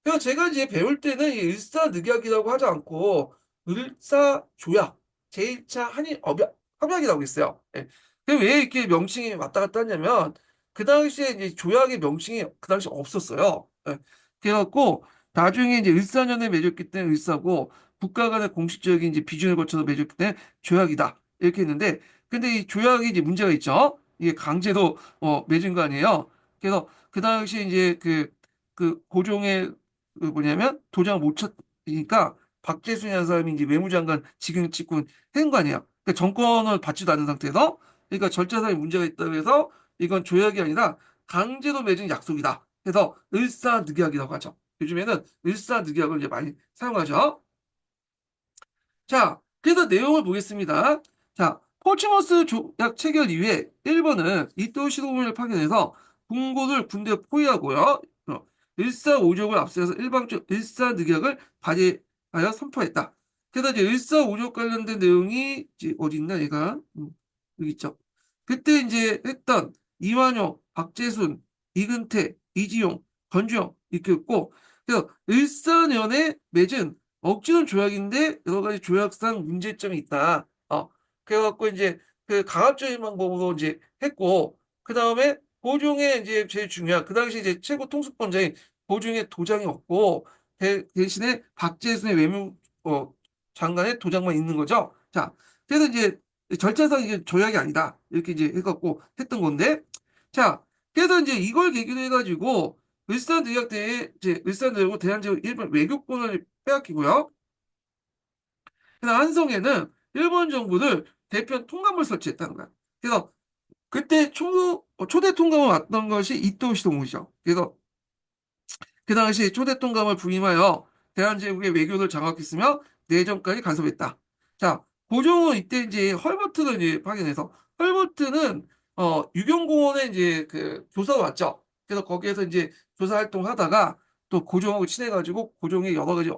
그래서 제가 이제 배울 때는 이 을사늑약이라고 하지 않고 을사조약, 제1차 한일 협약이라고 했어요. 예. 왜 이렇게 명칭이 왔다 갔다 하냐면 그 당시에 이제 조약의 명칭이 그 당시 없었어요. 예. 그래갖고 나중에 이제 을사년에 맺었기 때문에 을사고 국가 간의 공식적인 이제 비준을 거쳐서 맺었기 때문에 조약이다. 이렇게 했는데 근데 이 조약이 이제 문제가 있죠. 이게 강제로 맺은 거 아니에요. 그래서 그 당시 이제 그 고종의 그 뭐냐면 도장을 못 찾으니까 박재순이라는 사람이 이제 외무장관 직위를 찍고 한 거 아니에요. 그러니까 정권을 받지도 않은 상태에서 그러니까 절차상의 문제가 있다고 해서 이건 조약이 아니라 강제로 맺은 약속이다. 그래서 을사늑약이라고 하죠. 요즘에는 을사늑약을 이제 많이 사용하죠. 자, 그래서 내용을 보겠습니다. 자, 포츠머스 조약 체결 이후에 일본은 이토 시도부를 파견해서 궁고를 군대에 포위하고요. 일사오족을 앞세워서 일방적 일사늑약을 발의하여 선포했다. 그래서 이제 일사오족 관련된 내용이 이제 어디 있나 얘가 여기 있죠. 그때 이제 했던 이완용, 박재순, 이근태, 이지용, 권주영 이렇게 있고 그래서 일사년에 맺은 억지는 조약인데 여러 가지 조약상 문제점이 있다. 그래갖고 이제 그 강압적인 방법으로 이제 했고 그 다음에 고종의 이제 제일 중요한 그 당시 이제 최고 통수권자인 고종의 도장이 없고 대신에 박재순의 외무 장관의 도장만 있는 거죠. 자, 그래서 이제 절차상 이게 조약이 아니다 이렇게 이제 해갖고 했던 건데 자, 그래서 이제 이걸 계기로 해가지고 을사늑약대에 이제 을사늑약으로 대한제국 일본 외교권을 빼앗기고요. 그래서 한성에는 일본 정부를 대표 통감을 설치했다는 거야. 그래서 그때 초대 통감을 맡던 것이 이토 시도무이죠. 그래서 그 당시 초대 통감을 부임하여 대한제국의 외교를 장악했으며 내정까지 간섭했다. 자, 고종은 이때 이제 헐버트를 이제 파견해서 헐버트는 유경공원에 이제 그 교사로 왔죠. 그래서 거기에서 이제 조사 활동을 하다가 또 고종하고 친해가지고 고종의 여러 가지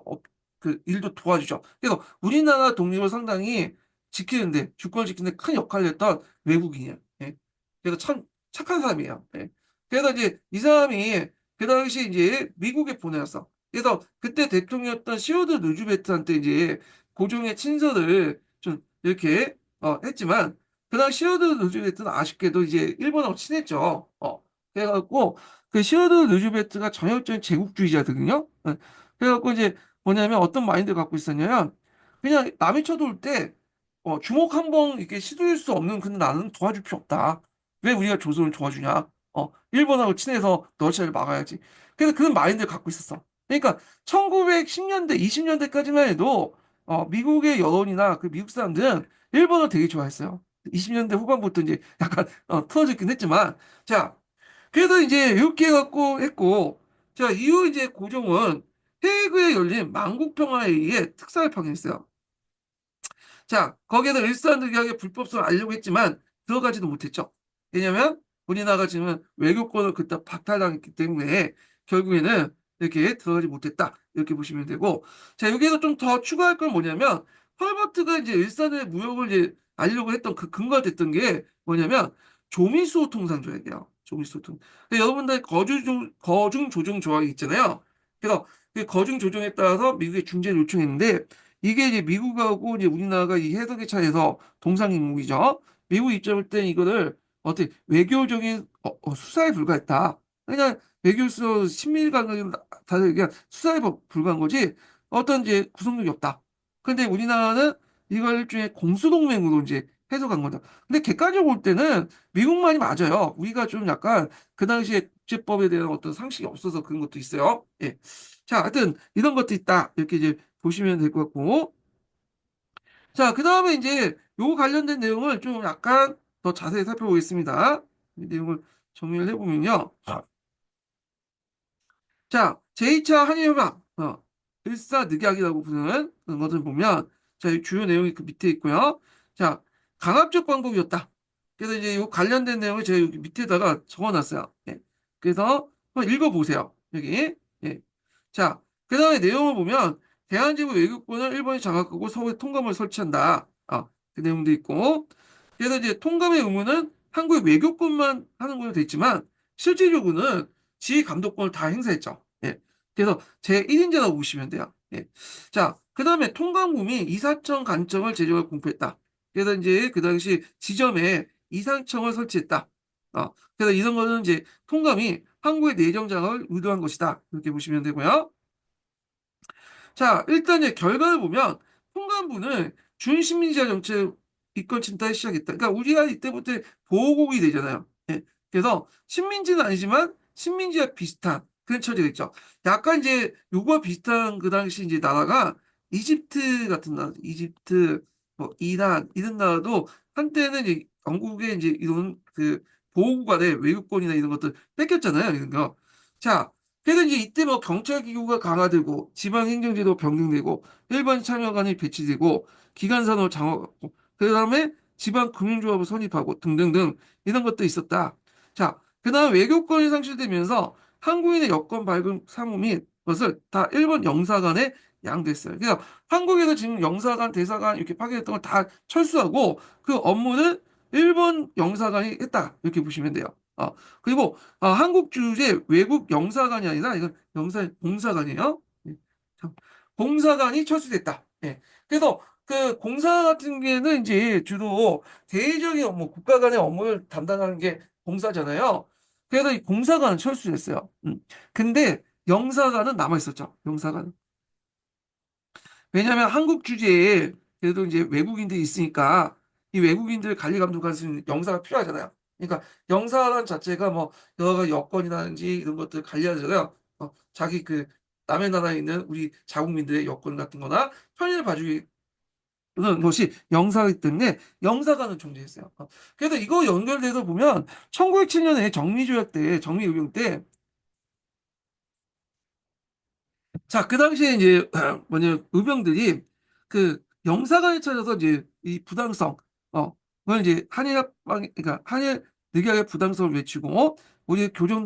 그 일도 도와주죠. 그래서 우리나라 독립을 상당히 지키는데 주권을 지키는데 큰 역할을 했던 외국인이에요. 예. 그래서 참 착한 사람이에요. 예. 그래서 이제 이 사람이 그 당시 이제 미국에 보내었어. 그래서 그때 대통령이었던 시어드 루즈벨트한테 이제 고종의 친서를 좀 이렇게 했지만 그 당시 시어드 루즈벨트는 아쉽게도 이제 일본하고 친했죠. 그래갖고 그 시어드 루즈벨트가 전형적인 제국주의자거든요. 그래갖고 이제 뭐냐면 어떤 마인드를 갖고 있었냐면 그냥 남이 쳐들어올 때 주먹 한 번 이렇게 휘두를 수 없는 근데 나는 도와줄 필요 없다. 왜 우리가 조선을 도와주냐? 일본하고 친해서 러시아를 막아야지. 그래서 그런 마인드를 갖고 있었어. 그러니까 1910년대, 20년대까지만 해도 미국의 여론이나 그 미국 사람들은 일본을 되게 좋아했어요. 20년대 후반부터 이제 약간 틀어졌긴 했지만 자, 그래서 이제 이렇게 해갖고 했고 자, 이후 이제 고종은 헤이그에 열린 만국평화에 의해 특사를 파견했어요. 자, 거기에서 일산득약의 불법성을 알려고 했지만 들어가지도 못했죠. 왜냐면 우리나라가 지금 외교권을 그때 박탈당했기 때문에 결국에는 이렇게 들어가지 못했다. 이렇게 보시면 되고. 자, 여기에서 좀 더 추가할 건 뭐냐면 헐버트가 이제 일산의 무역을 이제 알려고 했던 그 근거가 됐던 게 뭐냐면 조미수 통상조약이에요. 조미수 통. 근데 여러분들 거중 조정 조약이 있잖아요. 그래서 그 거중 조정에 따라서 미국에 중재를 요청했는데 이게 이제 미국하고 이제 우리나라가 이 해석의 차이에서 동상이몽이죠. 미국 입장일 때 이거를 어떻게 외교적인 수사에 불과했다. 그냥 외교에서 친밀감을 다들 그냥 수사에 불과한 거지 어떤 이제 구속력이 없다. 근데 우리나라는 이걸 일종의 공수동맹으로 이제 해석한 거다. 근데 객관적으로 볼 때는 미국 말이 맞아요. 우리가 좀 약간 그 당시에 국제법에 대한 어떤 상식이 없어서 그런 것도 있어요. 예. 자, 하여튼 이런 것도 있다. 이렇게 이제 보시면 될 것 같고. 자, 그 다음에 이제 요 관련된 내용을 좀 약간 더 자세히 살펴보겠습니다. 이 내용을 정리를 해보면요. 자, 제2차 한일협약, 일사늑약이라고 부르는 그런 것을 보면, 자, 이 주요 내용이 그 밑에 있고요. 자, 강압적 광복이었다. 그래서 이제 요 관련된 내용을 제가 여기 밑에다가 적어놨어요. 예. 그래서 한번 읽어보세요. 여기. 예. 자, 그 다음에 내용을 보면 대한제국 외교권을 일본이 장악하고 서울에 통감을 설치한다. 그 내용도 있고. 그래서 이제 통감의 의무는 한국의 외교권만 하는 걸로 돼 있지만 실질적으로는 지휘 감독권을 다 행사했죠. 예. 그래서 제1인자라고 보시면 돼요. 예. 자, 그 다음에 통감국이 이사청 관청을 제정을 공포했다. 그래서 이제 그 당시 지점에 이사청을 설치했다. 그래서 이런 거는 이제 통감이 한국의 내정 장악을 의도한 것이다. 이렇게 보시면 되고요. 자, 일단 이제 결과를 보면 통감부는 준식민지화 정책 이권 침탈을 시작했다. 그러니까 우리가 이때부터 보호국이 되잖아요. 예. 그래서 식민지는 아니지만 식민지와 비슷한 그런 처지가 있죠. 약간 이제 요거와 비슷한 그 당시 이제 나라가 이집트 같은 나라, 이집트, 뭐 이란 이런 나라도 한때는 이제 영국의 이제 이런 그 보호국간의 외교권이나 이런 것들 뺏겼잖아요. 이런 거. 자, 그래서 이제 이때 뭐 경찰 기구가 강화되고 지방행정제도 변경되고 일반 참여관이 배치되고 기관산업 장악하고 그다음에 지방금융조합을 선입하고 등등등 이런 것도 있었다. 자, 그다음 외교권이 상실되면서 한국인의 여권 발급 사무 및 것을 다 일본 영사관에 양도했어요. 그래서 한국에서 지금 영사관, 대사관 이렇게 파견했던 걸 다 철수하고 그 업무는 일본 영사관이 했다. 이렇게 보시면 돼요. 그리고 한국 주재 외국 영사관이 아니라 이건 공사관이에요. 예. 참, 공사관이 철수됐다. 예. 그래서 그 공사 같은 경우에는 이제 주로 대외적인 업무, 국가 간의 업무를 담당하는 게 공사잖아요. 그래서 이 공사관은 철수됐어요. 근데 영사관은 남아 있었죠. 영사관은. 왜냐하면 한국 주재에 그래도 이제 외국인들이 있으니까 이 외국인들 관리 감독할 수 있는 영사가 필요하잖아요. 그러니까 영사관 자체가 뭐 여러 가지 여건이라든지 이런 것들 관리하잖아요. 자기 그 남의 나라에 있는 우리 자국민들의 여건 같은 거나 편의를 봐주는 것이 영사이기 때문에 영사관은 존재했어요. 그래서 이거 연결돼서 보면 1907년에 정리조약 때, 정리의병 때 자, 그 당시에 이제 뭐냐 의병들이 그 영사관에 찾아서 이제 이 부당성 그걸 이제 한일 합방 그러니까 한일 늑약의 부당성을 외치고 우리 교전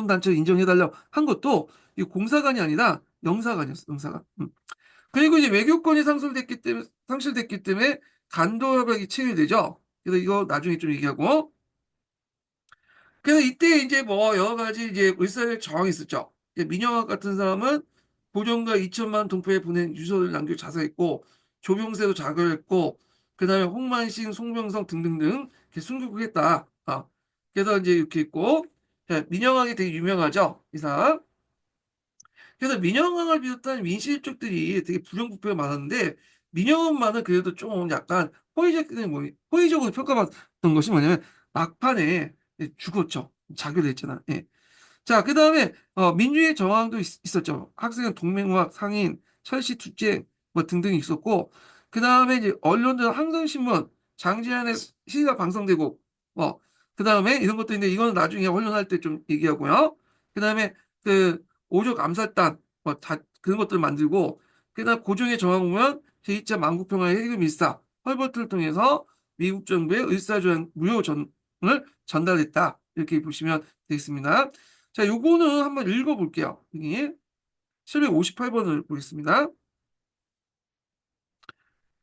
단체 인정해달라고 한 것도 이 공사관이 아니라 영사관이었어 영사관. 그리고 이제 외교권이 상실됐기 때문에 간도 협약이 체결되죠. 그래서 이거 나중에 좀 얘기하고. 그래서 이때 이제 뭐 여러 가지 이제 을사적 저항이 있었죠. 이제 민영학 같은 사람은 고종과 2천만 동포에 보낸 유서를 남겨 자살했고 조병세도 자결했고 그다음에 홍만신, 송병성 등등등 이렇게 순교했다. 그래서 이제 이렇게 있고 자, 민영학이 되게 유명하죠. 이 사람. 그래서 민영학을 비롯한 민실족들이 되게 부정부패가 많았는데 민영학만은 그래도 좀 약간 호의적으로 평가받던 것이 뭐냐면 막판에 죽었죠. 자결됐잖아. 예. 자, 그 다음에 민주의 저항도 있었죠. 학생 동맹화 상인, 철시 투쟁 뭐 등등이 있었고 그 다음에 이제 언론들 항상신문 장지한의 시가 방송되고 그 다음에 이런 것도 있는데 이거는 나중에 언론할 때 좀 얘기하고요. 그 다음에 그 오족 암살단 다 그런 것들 만들고 그다음 고종의 저항 오면 제2차 만국평화의 해금 일사 헐버트를 통해서 미국 정부의 의사조약 무효 전을 전달했다. 이렇게 보시면 되겠습니다. 자, 요거는 한번 읽어볼게요. 여기 758번을 보겠습니다.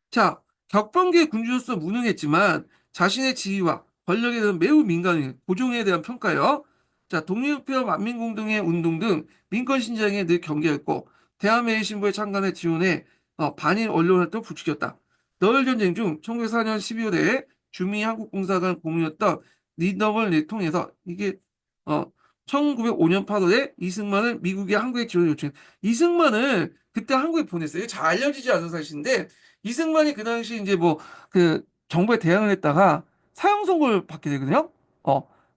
자, 격범계 군주로서 무능했지만 자신의 지위와 권력에 대한 매우 민감해 고종에 대한 평가요. 자, 독립투표 만민공동의 운동 등 민권 신장에 늘 경계했고 대한민국 신부의 창간에 지원해 반일 언론 활동을 부추겼다. 너일 전쟁 중 1904년 12월에 주미 한국공사관 공무였던 리더걸 통해서 이게 1905년 8월에 이승만을 미국의 한국에 지원을 요청해. 이승만을 그때 한국에 보냈어요. 잘 알려지지 않은 사실인데 이승만이 그 당시 이제 뭐 그 정부에 대항을 했다가 사형 선고를 받게 되거든요.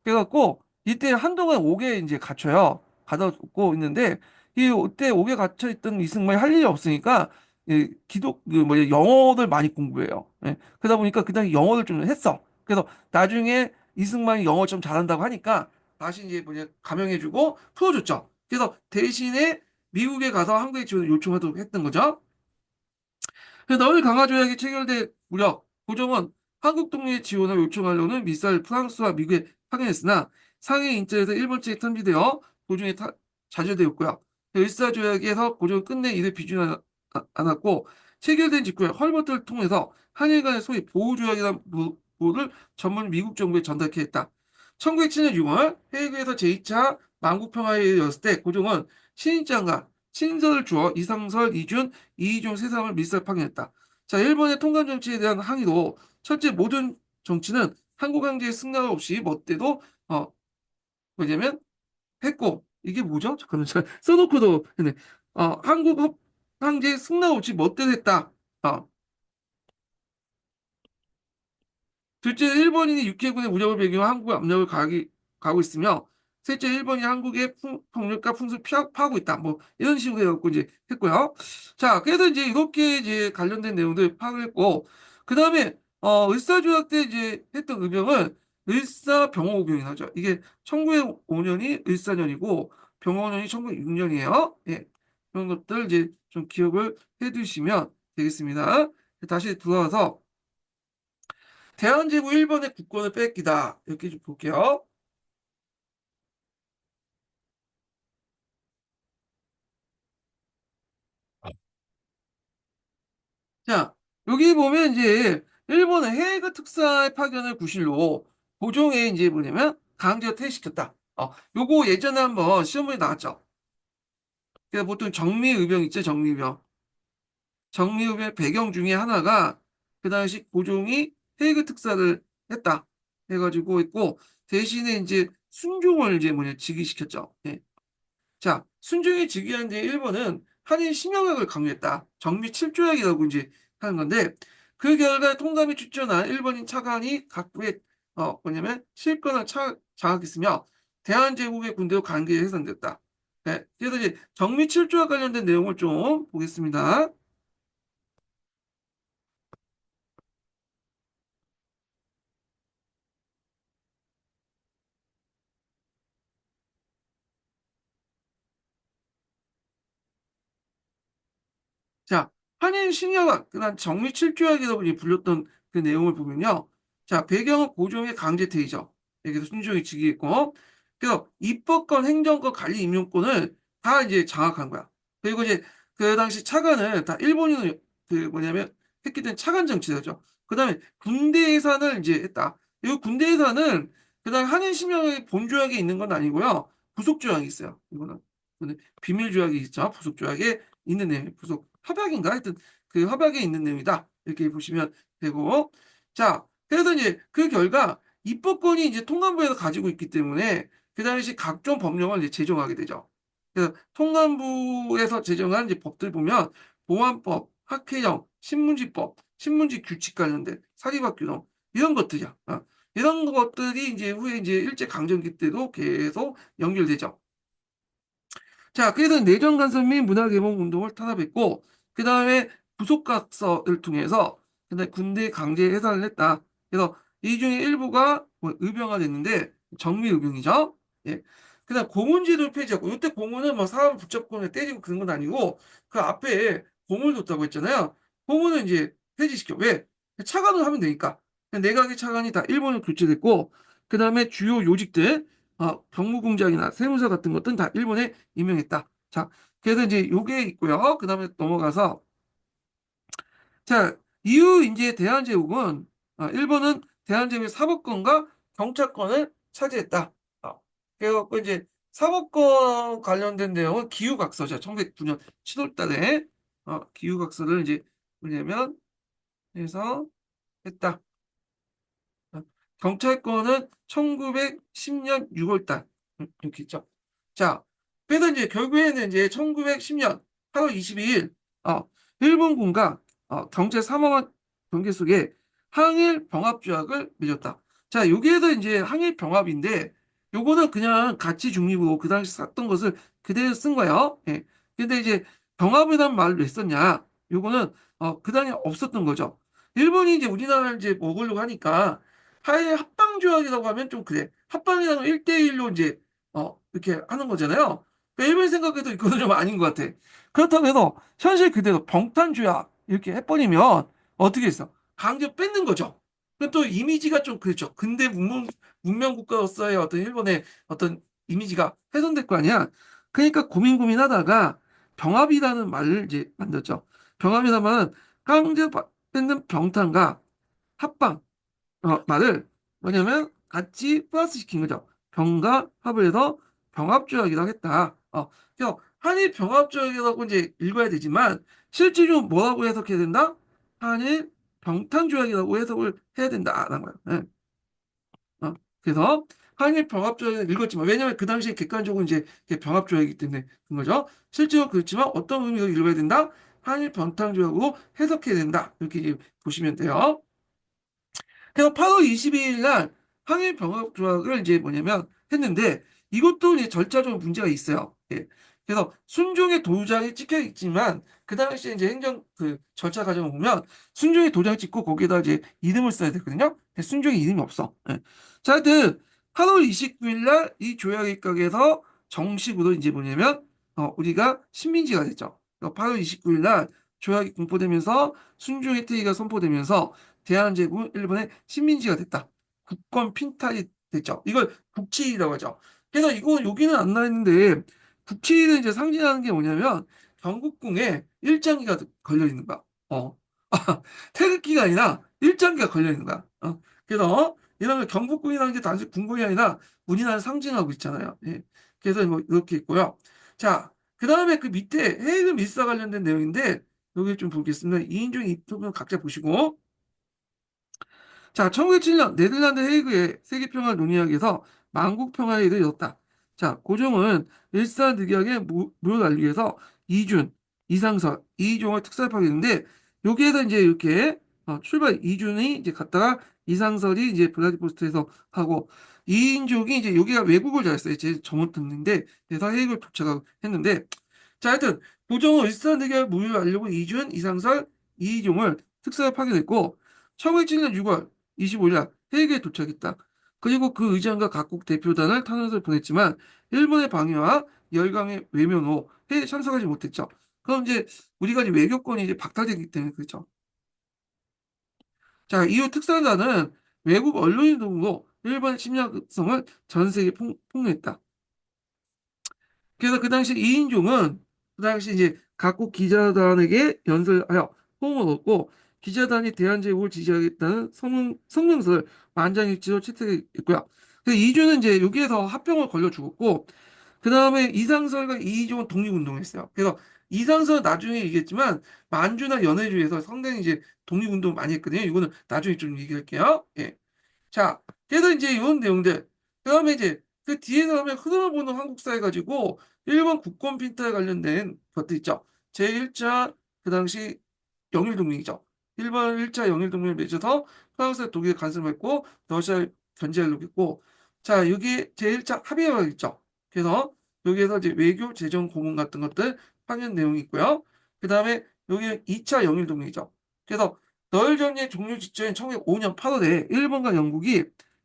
그래갖고 이때 한동안 옥에 이제 갇혀요. 가둬고 있는데 이때 옥에 갇혀 있던 이승만이 할 일이 없으니까 이 기독 그 뭐냐 영어를 많이 공부해요. 예. 그러다 보니까 그 당시 영어를 좀 했어. 그래서 나중에 이승만이 영어 좀 잘한다고 하니까 다시 이제 뭐냐 감형해주고 풀어줬죠. 그래서 대신에 미국에 가서 한국에 지원을 요청하도록 했던 거죠. 그래서 너울 강화 조약이 체결될 무렵 고종은 한국 독립 지원을 요청하려는 미사를 프랑스와 미국에 파견했으나 상해 인자에서 일본 측에 탐지되어 도중에 좌절되었고요. 을사조약에서 고종은 끝내 이를 비준하지 않았고 체결된 직후에 헐버트를 통해서 한일 간의 소위 보호조약이라는 보호를 전문 미국 정부에 전달케 했다. 1907년 6월 헤이그에서 제2차 만국평화회의를 열었을 때 고종은 신인장과 친서를 주어 이상설, 이준, 이희종 세 사람을 밀사를 파견했다. 자, 일본의 통감 정치에 대한 항의로 첫째 모든 정치는 한국 황제의 승낙 없이 멋대로 뭐냐면 했고 이게 뭐죠? 잠깐만 써놓고도 했네. 한국 황제의 승낙 없이 멋대로 했다. 어, 둘째, 일본인이 육해군의 무력을 배경으로 한국의 압력을 가고 있으며, 셋째, 일본이 한국의 폭력과 풍습을 파하고 있다. 뭐, 이런 식으로 해갖고 이제 했고요. 자, 그래서 이제 이렇게 이제 관련된 내용들 파악을 했고, 그 다음에, 을사조약 때 이제 했던 의병은 을사병호의병이 나죠. 이게 1905년이 을사년이고, 병호년이 1906년이에요. 예. 그런 것들 이제 좀 기억을 해 두시면 되겠습니다. 다시 돌아와서, 대한제국 일본의 국권을 뺏기다. 이렇게 좀 볼게요. 자, 여기 보면 이제 일본의 해외가 특사의 파견을 구실로 고종에 이제 뭐냐면 강제로 퇴시켰다. 요거 예전에 한번 시험문에 나왔죠. 그래서 보통 정미의병 있죠, 정미의병. 정미의병의 배경 중에 하나가 그 당시 고종이 해외 특사를 했다. 해가지고 있고 대신에 이제 순종을 이제 뭐냐 즉위시켰죠. 예. 자, 순종이 즉위한 뒤에 일본은 한일 심영학을 강요했다. 정미 7조약이라고 이제 하는 건데 그 결과 통감이 추천한 일본인 차관이 각부의 뭐냐면 실권을 장악했으며 대한제국의 군대로 관계에 해산됐다. 네, 그래서 이제 정미 7조약 관련된 내용을 좀 보겠습니다. 자, 한일 신야가 그다음 정미 7조약이라고 이제 불렸던 그 내용을 보면요. 자, 배경은 고종의 강제 퇴위죠. 여기서 순종이 즉위했고, 그래서 입법권, 행정권, 관리 임용권을 다 이제 장악한 거야. 그리고 이제 그 당시 차관을 다 일본인으로 그 뭐냐면 했기 때문에 차관 정치자죠. 그다음에 군대 예산을 이제 했다. 이 군대 예산은 그다음 한일 신약의 본 조약에 있는 건 아니고요. 부속 조약이 있어요. 이거는 비밀 조약이 있죠. 부속 조약에 있는 내용, 부속 협약인가 하여튼 그 협약에 있는 내용이다. 이렇게 보시면 되고. 자, 그래서 이제 그 결과 입법권이 이제 통감부에서 가지고 있기 때문에 그 당시 각종 법령을 이제 제정하게 되죠. 그래서 통감부에서 제정한 이제 법들 보면 보안법, 학회령, 신문지법, 신문지 규칙 관련된 사립학 규정 이런 것들이야. 이런 것들이 이제 후에 이제 일제 강점기 때도 계속 연결되죠. 자, 그래서 내정 간섭 및 문화 개방 운동을 탄압했고, 그 다음에 부속각서를 통해서 그다음에 군대 강제 해산을 했다. 그래서 이 중에 일부가 뭐 의병화됐는데 정미 의병이죠. 예. 그다음 고문제도를 폐지하고 이때 고문은 뭐 사람 붙잡고 때리고 그런 건 아니고 그 앞에 고문을 뒀다고 했잖아요. 고문은 이제 폐지시켜. 왜? 차관을 하면 되니까. 내각의 차관이 다 일본으로 교체됐고 그다음에 주요 요직들 경무공장이나 세무사 같은 것들은 다 일본에 임명했다. 자, 그래서 이제 요게 있고요. 그 다음에 넘어가서 자, 이후 이제 대한제국은 일본은 대한제국의 사법권과 경찰권을 차지했다. 그래갖고 이제 사법권 관련된 내용은 기후각서죠. 1909년 7월 달에 기후각서를 이제 뭐냐면 해서 했다. 경찰권은 1910년 6월 달 이렇게 있죠. 자, 그래서 이제 결국에는 이제 1910년 8월 22일 일본군과 경제 삼엄한 경계 속에 항일 병합 조약을 맺었다. 자, 여기에도 이제 항일 병합인데 요거는 그냥 가치 중립으로 그 당시 썼던 것을 그대로 쓴 거예요. 예. 근데 이제 병합이라는 말을 왜 썼냐? 요거는 그 당시 없었던 거죠. 일본이 이제 우리나라를 이제 먹으려고 하니까 하에 합방 조약이라고 하면 좀 그래. 합방이라는 건 1대1로 이제 이렇게 하는 거잖아요. 그러니까 일본 생각해도 이거는 좀 아닌 것 같아. 그렇다고 해서 현실 그대로 병탄 조약 이렇게 해버리면 어떻게 했어? 강제 뺏는 거죠. 또 이미지가 좀 그렇죠. 근대 문명 국가로서의 어떤 일본의 어떤 이미지가 훼손될 거 아니야. 그러니까 고민하다가 병합이라는 말을 이제 만들었죠. 병합이라는 말은 강제받는 병탄과 합방 말을 뭐냐면 같이 플러스 시킨 거죠. 병과 합을 해서 병합조약이라고 했다. 그래서 한일 병합조약이라고 이제 읽어야 되지만 실제로 뭐라고 해석해야 된다? 한일 병탄조약이라고 해석을 해야 된다라는 거예요. 네. 그래서 한일 병합조약을 읽었지만 왜냐하면 그 당시에 객관적으로 이제 병합조약이기 때문에 그런 거죠. 실제로 그렇지만 어떤 의미로 읽어야 된다? 한일 병탄조약으로 해석해야 된다. 이렇게 보시면 돼요. 그래서 8월 22일 날 항일 병합 조약을 이제 뭐냐면 했는데 이것도 이제 절차적으로 문제가 있어요. 예. 그래서 순종의 도장이 찍혀 있지만 그 당시에 이제 행정 그 절차 과정을 보면 순종의 도장 찍고 거기에다 이제 이름을 써야 되거든요. 근데 순종의 이름이 없어. 예. 자, 하여튼 8월 29일 날 이 조약 입각에서 정식으로 이제 뭐냐면 우리가 식민지가 됐죠. 8월 29일 날 조약이 공포되면서 순종의 태의가 선포되면서 대한제국 일본의 식민지가 됐다. 국권 핀탈이 됐죠. 이걸 국치라고 하죠. 그래서 이거 여기는 안 나와 있는데 국치를 이제 상징하는 게 뭐냐면 경국궁에 일장기가 걸려 있는 거야. 태극기가 아니라 일장기가 걸려 있는 거야. 그래서 이러면 경복궁이라는 게 단지 궁궐이 아니라 문이나를 상징하고 있잖아요. 예. 그래서 뭐 이렇게 있고요. 자, 그 다음에 그 밑에 헤이그 밀사 관련된 내용인데 여기 좀 보겠습니다. 2인종 입법은 각자 보시고 자, 1907년 네덜란드 헤이그의 세계평화 논의학에서 만국평화에 이르렀다. 자, 고종은 일사늑약의 무를 알기 위해서 이준, 이상설, 이종을 특사합하겠는데 여기에서 이제 이렇게 출발 이준이 이제 갔다가 이상설이 이제 블라디보스토크에서 하고 이인족이 이제 여기가 외국을 잘했어요. 제 정원특인데 그래서 헤이그를 도착하고 했는데 자, 하여튼 고종은 일사늑약의 무를 알려고 이준, 이상설, 이종을 특사합하게 됐고 1907년 6월 25일 헤이그에 도착했다. 그리고 그 의장과 각국 대표단을 탄원서를 보냈지만 일본의 방해와 열강의 외면으로 회의에 참석하지 못했죠. 그럼 이제 우리가 이제 외교권이 이제 박탈되기 때문에 그렇죠. 자, 이후 특사단은 외국 언론인 등으로 일본의 침략성을 전 세계에 폭로했다. 그래서 그 당시 이인종은 그 당시 이제 각국 기자단에게 연설하여 호응을 얻고 기자단이 대한제국을 지지하겠다는 성명서를 만장일치로 채택했고요. 그래서 이주는 이제 여기에서 합병을 걸려 죽었고 그 다음에 이상설과 이이종은 독립운동했어요. 그래서 이상설은 나중에 얘기했지만 만주나 연해주에서 상당히 이제 독립운동 많이 했거든요. 이거는 나중에 좀 얘기할게요. 예. 자, 그래서 이제 이런 내용들. 그다음에 이제 그 뒤에서 하면 흐름을 보는 한국사 해가지고 일본 국권 핀타에 관련된 것들 있죠. 제1차 그 당시 영일동맹이죠. 일본 1차 영일동맹을 맺어서 프랑스와 독일 간섭을 했고 러시아를 견제하려고 했고 자, 여기 제1차 합의가 있죠. 그래서 여기에서 이제 외교 재정 고문 같은 것들 확인 내용이 있고요. 그다음에 여기 2차 영일동맹이죠. 그래서 너일 전쟁 종료 직전인 1905년 8월에 일본과 영국이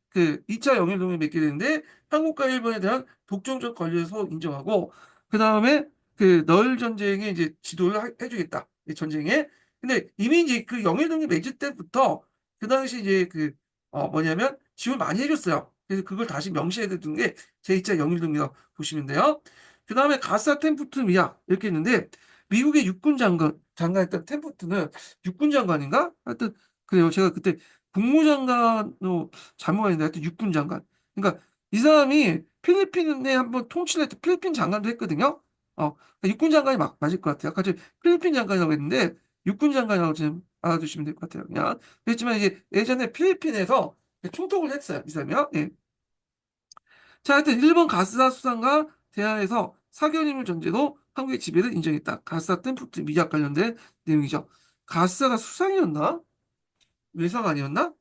그 2차 영일동맹을 맺게 되는데 한국과 일본에 대한 독점적 권리를 서로 인정하고 그 다음에 그 너일 전쟁에 이제 지도를 해주겠다. 이 전쟁에. 근데 이미 이제 그 영일동맹 맺을 때부터 그 당시 이제 그 뭐냐면 지원 많이 해줬어요. 그래서 그걸 다시 명시해야 되는 게 제2차 영일동맹이라고 보시면 돼요. 그 다음에 가사 템프트 미약 이렇게 있는데 미국의 육군 장관했던 템프트는 육군 장관인가? 하여튼 그래요. 제가 그때 국무장관으로 잘못 아닌데 하여튼 육군 장관. 그러니까 이 사람이 필리핀에 한번 통치를 했던 필리핀 장관도 했거든요. 그러니까 육군 장관이 맞을 것 같아요. 아까 저 필리핀 장관이라고 했는데 육군 장관이라고 좀 알아두시면 될 것 같아요. 그냥 그렇지만 이제 예전에 필리핀에서 총독을 했어요. 이 사람이요. 예. 자, 하여튼 일본 가스사 수상과 대하에서 사견임을 전제로 한국의 지배를 인정했다. 가스사 템프트 미약 관련된 내용이죠. 가스사가 수상이었나? 외상 아니었나?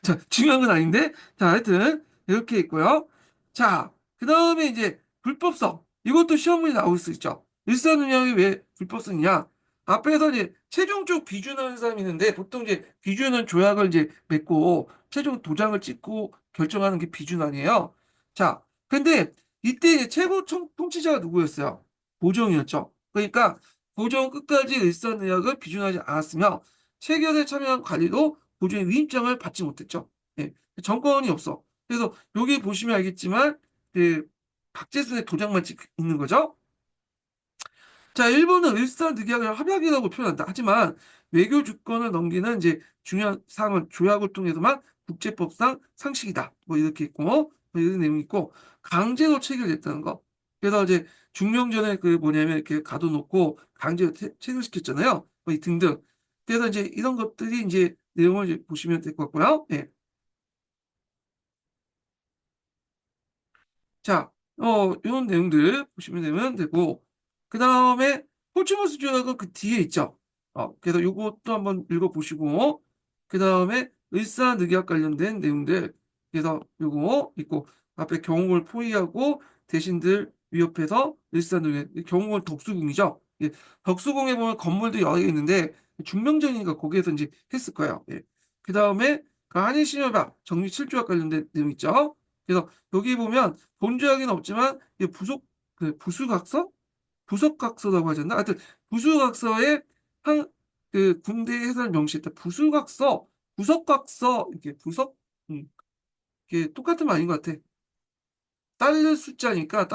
자, 중요한 건 아닌데. 자, 하여튼 이렇게 있고요. 자, 그 다음에 이제 불법성. 이것도 시험 문제 나올 수 있죠. 일산운영이 왜 불법성이냐? 앞에서 이제 최종적 비준하는 사람이 있는데 보통 이제 비준은 조약을 이제 맺고 최종 도장을 찍고 결정하는 게 비준 아니에요. 자, 근데 이때 이제 최고 통치자가 누구였어요? 고종이었죠. 그러니까 고종 끝까지 일산의학을 비준하지 않았으며 체결에 참여한 관리도 보조인 위임장을 받지 못했죠. 예, 정권이 없어. 그래서 여기 보시면 알겠지만 그 박제순의 도장만 있는 거죠. 자, 일본은 일사늑약을 합약이라고 표현한다. 하지만 외교 주권을 넘기는 이제 중요한 사항은 조약을 통해서만 국제법상 상식이다. 뭐 이렇게 있고, 뭐 이런 내용이 있고, 강제로 체결됐다는 거. 그래서 이제 중명전에 그 뭐냐면 이렇게 가둬놓고 강제로 체결시켰잖아요. 뭐 이 등등. 그래서 이제 이런 것들이 이제 내용을 이제 보시면 될 것 같고요. 예. 자, 이런 내용들 보시면 되면 되고, 그 다음에 포츠머스 조약은 그 뒤에 있죠. 그래서 요것도 한번 읽어보시고, 그 다음에 을사늑약 관련된 내용들, 그래서 요거 있고, 앞에 경호를 포위하고 대신들 위협해서 을사늑약, 경호는 덕수궁이죠. 예, 덕수궁에 보면 건물도 여러 개 있는데, 중명전이니까 거기에서 이제 했을 거예요. 예. 그 다음에 그 한일신협약 정리 7조약 관련된 내용 있죠. 그래서 여기 보면 본조약에는 없지만 이게 부수각서? 부속각서라고 하셨나? 하여튼 부수각서에 한 그 군대 해설 명시했다. 부수각서, 부속각서 이렇게 음, 이게 똑같은 말인 것 같아. 따를 숫자니까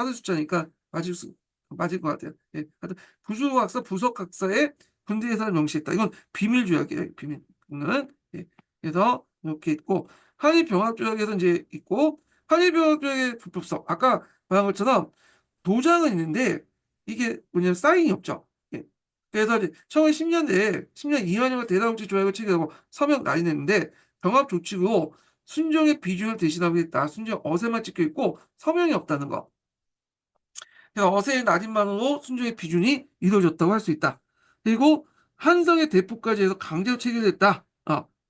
맞을 것 같아요. 예, 하여튼 부수각서, 부속각서에 군대 해설 명시했다. 이건 비밀 조약이에요. 비밀. 는 예, 그래서 이렇게 있고 한일병합조약에서 이제 있고 한일병합조약의 불법성. 아까 말한 것처럼 도장은 있는데 이게 뭐냐면 사인이 없죠. 예. 그래서 이제 1910년대에 10년 이완용과 대다국제 조약을 체결하고 서명 라인했는데 병합 조치로 순정의 비준을 대신하고 있다. 순정 어세만 찍혀 있고 서명이 없다는 거. 그러니까 어세의 날인만으로 순정의 비준이 이루어졌다고 할 수 있다. 그리고 한성의 대포까지 해서 강제로 체결됐다.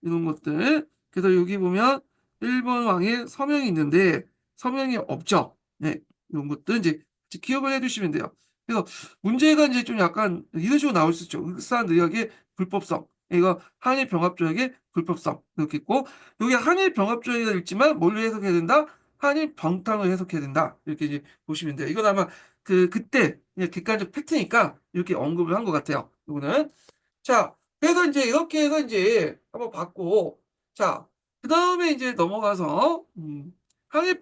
이런 것들. 그래서 여기 보면 일본 왕의 서명이 있는데 서명이 없죠. 네, 이런 것들 이제 기억을 해두시면 돼요. 그래서 문제가 이제 좀 약간 이런 식으로 나올 수 있죠. 흑사한 의학의 불법성. 이거 한일 병합조약의 불법성 이렇게 있고 여기 한일 병합조약이 있지만 뭘로 해석해야 된다? 한일 병탕을 해석해야 된다. 이렇게 이제 보시면 돼요. 이건 아마 그때 그냥 객관적 팩트니까 이렇게 언급을 한 것 같아요. 이거는. 자, 그래서 이제 이렇게 해서 이제 한번 봤고, 자, 그 다음에 이제 넘어가서, 한일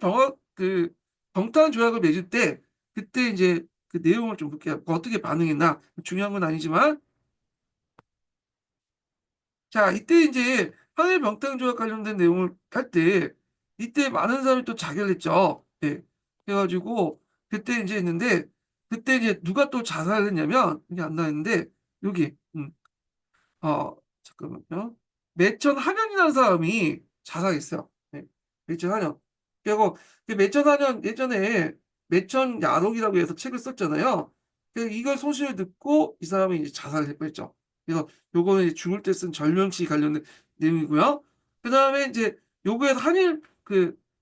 병탄 조약을 맺을 때, 그때 이제 그 내용을 좀 볼게요. 어떻게 반응했나. 중요한 건 아니지만, 자, 이때 이제 한일 병탄 조약 관련된 내용을 할 때, 이때 많은 사람이 또 자결했죠. 네. 그래가지고, 그때 이제 했는데, 그때 이제 누가 또 자살을 했냐면, 이게 안 나왔는데, 여기, 잠깐만요. 매천 한현이라는 사람이 자살했어요. 네. 매천 한현. 그리고 그 매천 한현 예전에 매천 야록이라고 해서 책을 썼잖아요. 이걸 소식을 듣고 이 사람이 이제 자살을 했죠. 그래서 요거는 이제 죽을 때 쓴 절명시 관련된 내용이고요. 그 다음에 이제 요거에서 한일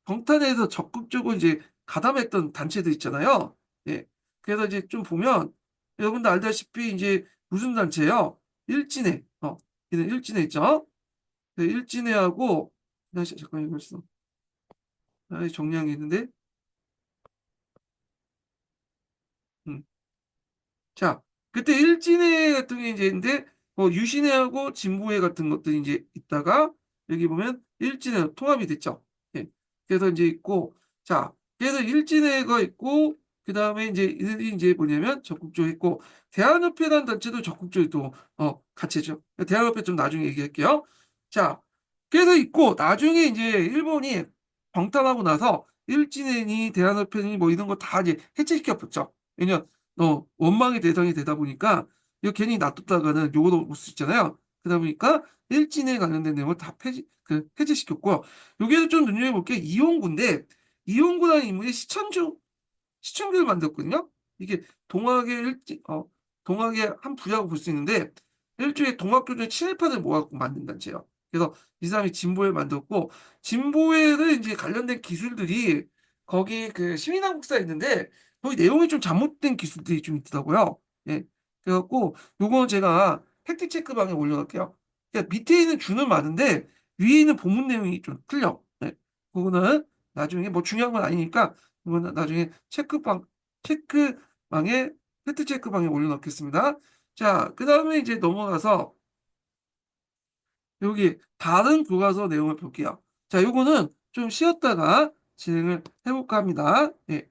병탄에서 적극적으로 이제 가담했던 단체들 있잖아요. 예. 그래서 이제 좀 보면 여러분도 알다시피 이제 무슨 단체예요? 일진회. 얘는 일진회 있죠? 네, 일진회하고, 잠깐 이거 있어. 정리한 게 있는데, 음. 자, 그때 일진회 같은 게 이제 있는데, 유신회하고 진보회 같은 것들이 이제 있다가, 여기 보면 일진회 통합이 됐죠. 예. 그래서 이제 있고, 자, 그래서 일진회가 있고, 그 다음에 이제 이들이 이제 뭐냐면 적극적으로 있고, 대한협회라는 단체도 적극적으로 또, 같이 했죠. 대한협회 좀 나중에 얘기할게요. 자, 그래서 있고, 나중에 이제 일본이 병탄하고 나서 일진회니 대한협회니 뭐 이런 거 다 이제 해체시켰죠. 왜냐면 원망의 대상이 되다 보니까 이거 괜히 놔뒀다가는 요거도 못 수 있잖아요. 그러다 보니까 일진에 관련된 내용을 다 폐지시켰고요. 여기에서 좀 눈여겨볼 게 이용구인데 이용구라는 인물이 시청교를 만들었거든요. 이게 동학의 한 부라고 볼 수 있는데 일종의 동학교주의 친일파들 모아갖고 만든 단체예요. 그래서 이 사람이 진보회를 만들었고 진보회를 이제 관련된 기술들이 거기 그 시민한국사에 있는데 거기 내용이 좀 잘못된 기술들이 좀 있더라고요. 예. 그래갖고 요거는 제가 팩트 체크 방에 올려놓을게요. 그러니까 밑에 있는 줄은 많은데 위에 있는 본문 내용이 좀 틀려. 네. 그거는 나중에 뭐 중요한 건 아니니까 이거는 나중에 체크방에 팩트 체크방에 올려놓겠습니다. 자, 그 다음에 이제 넘어가서 여기 다른 교과서 내용을 볼게요. 자, 요거는 좀 쉬었다가 진행을 해볼까 합니다. 예.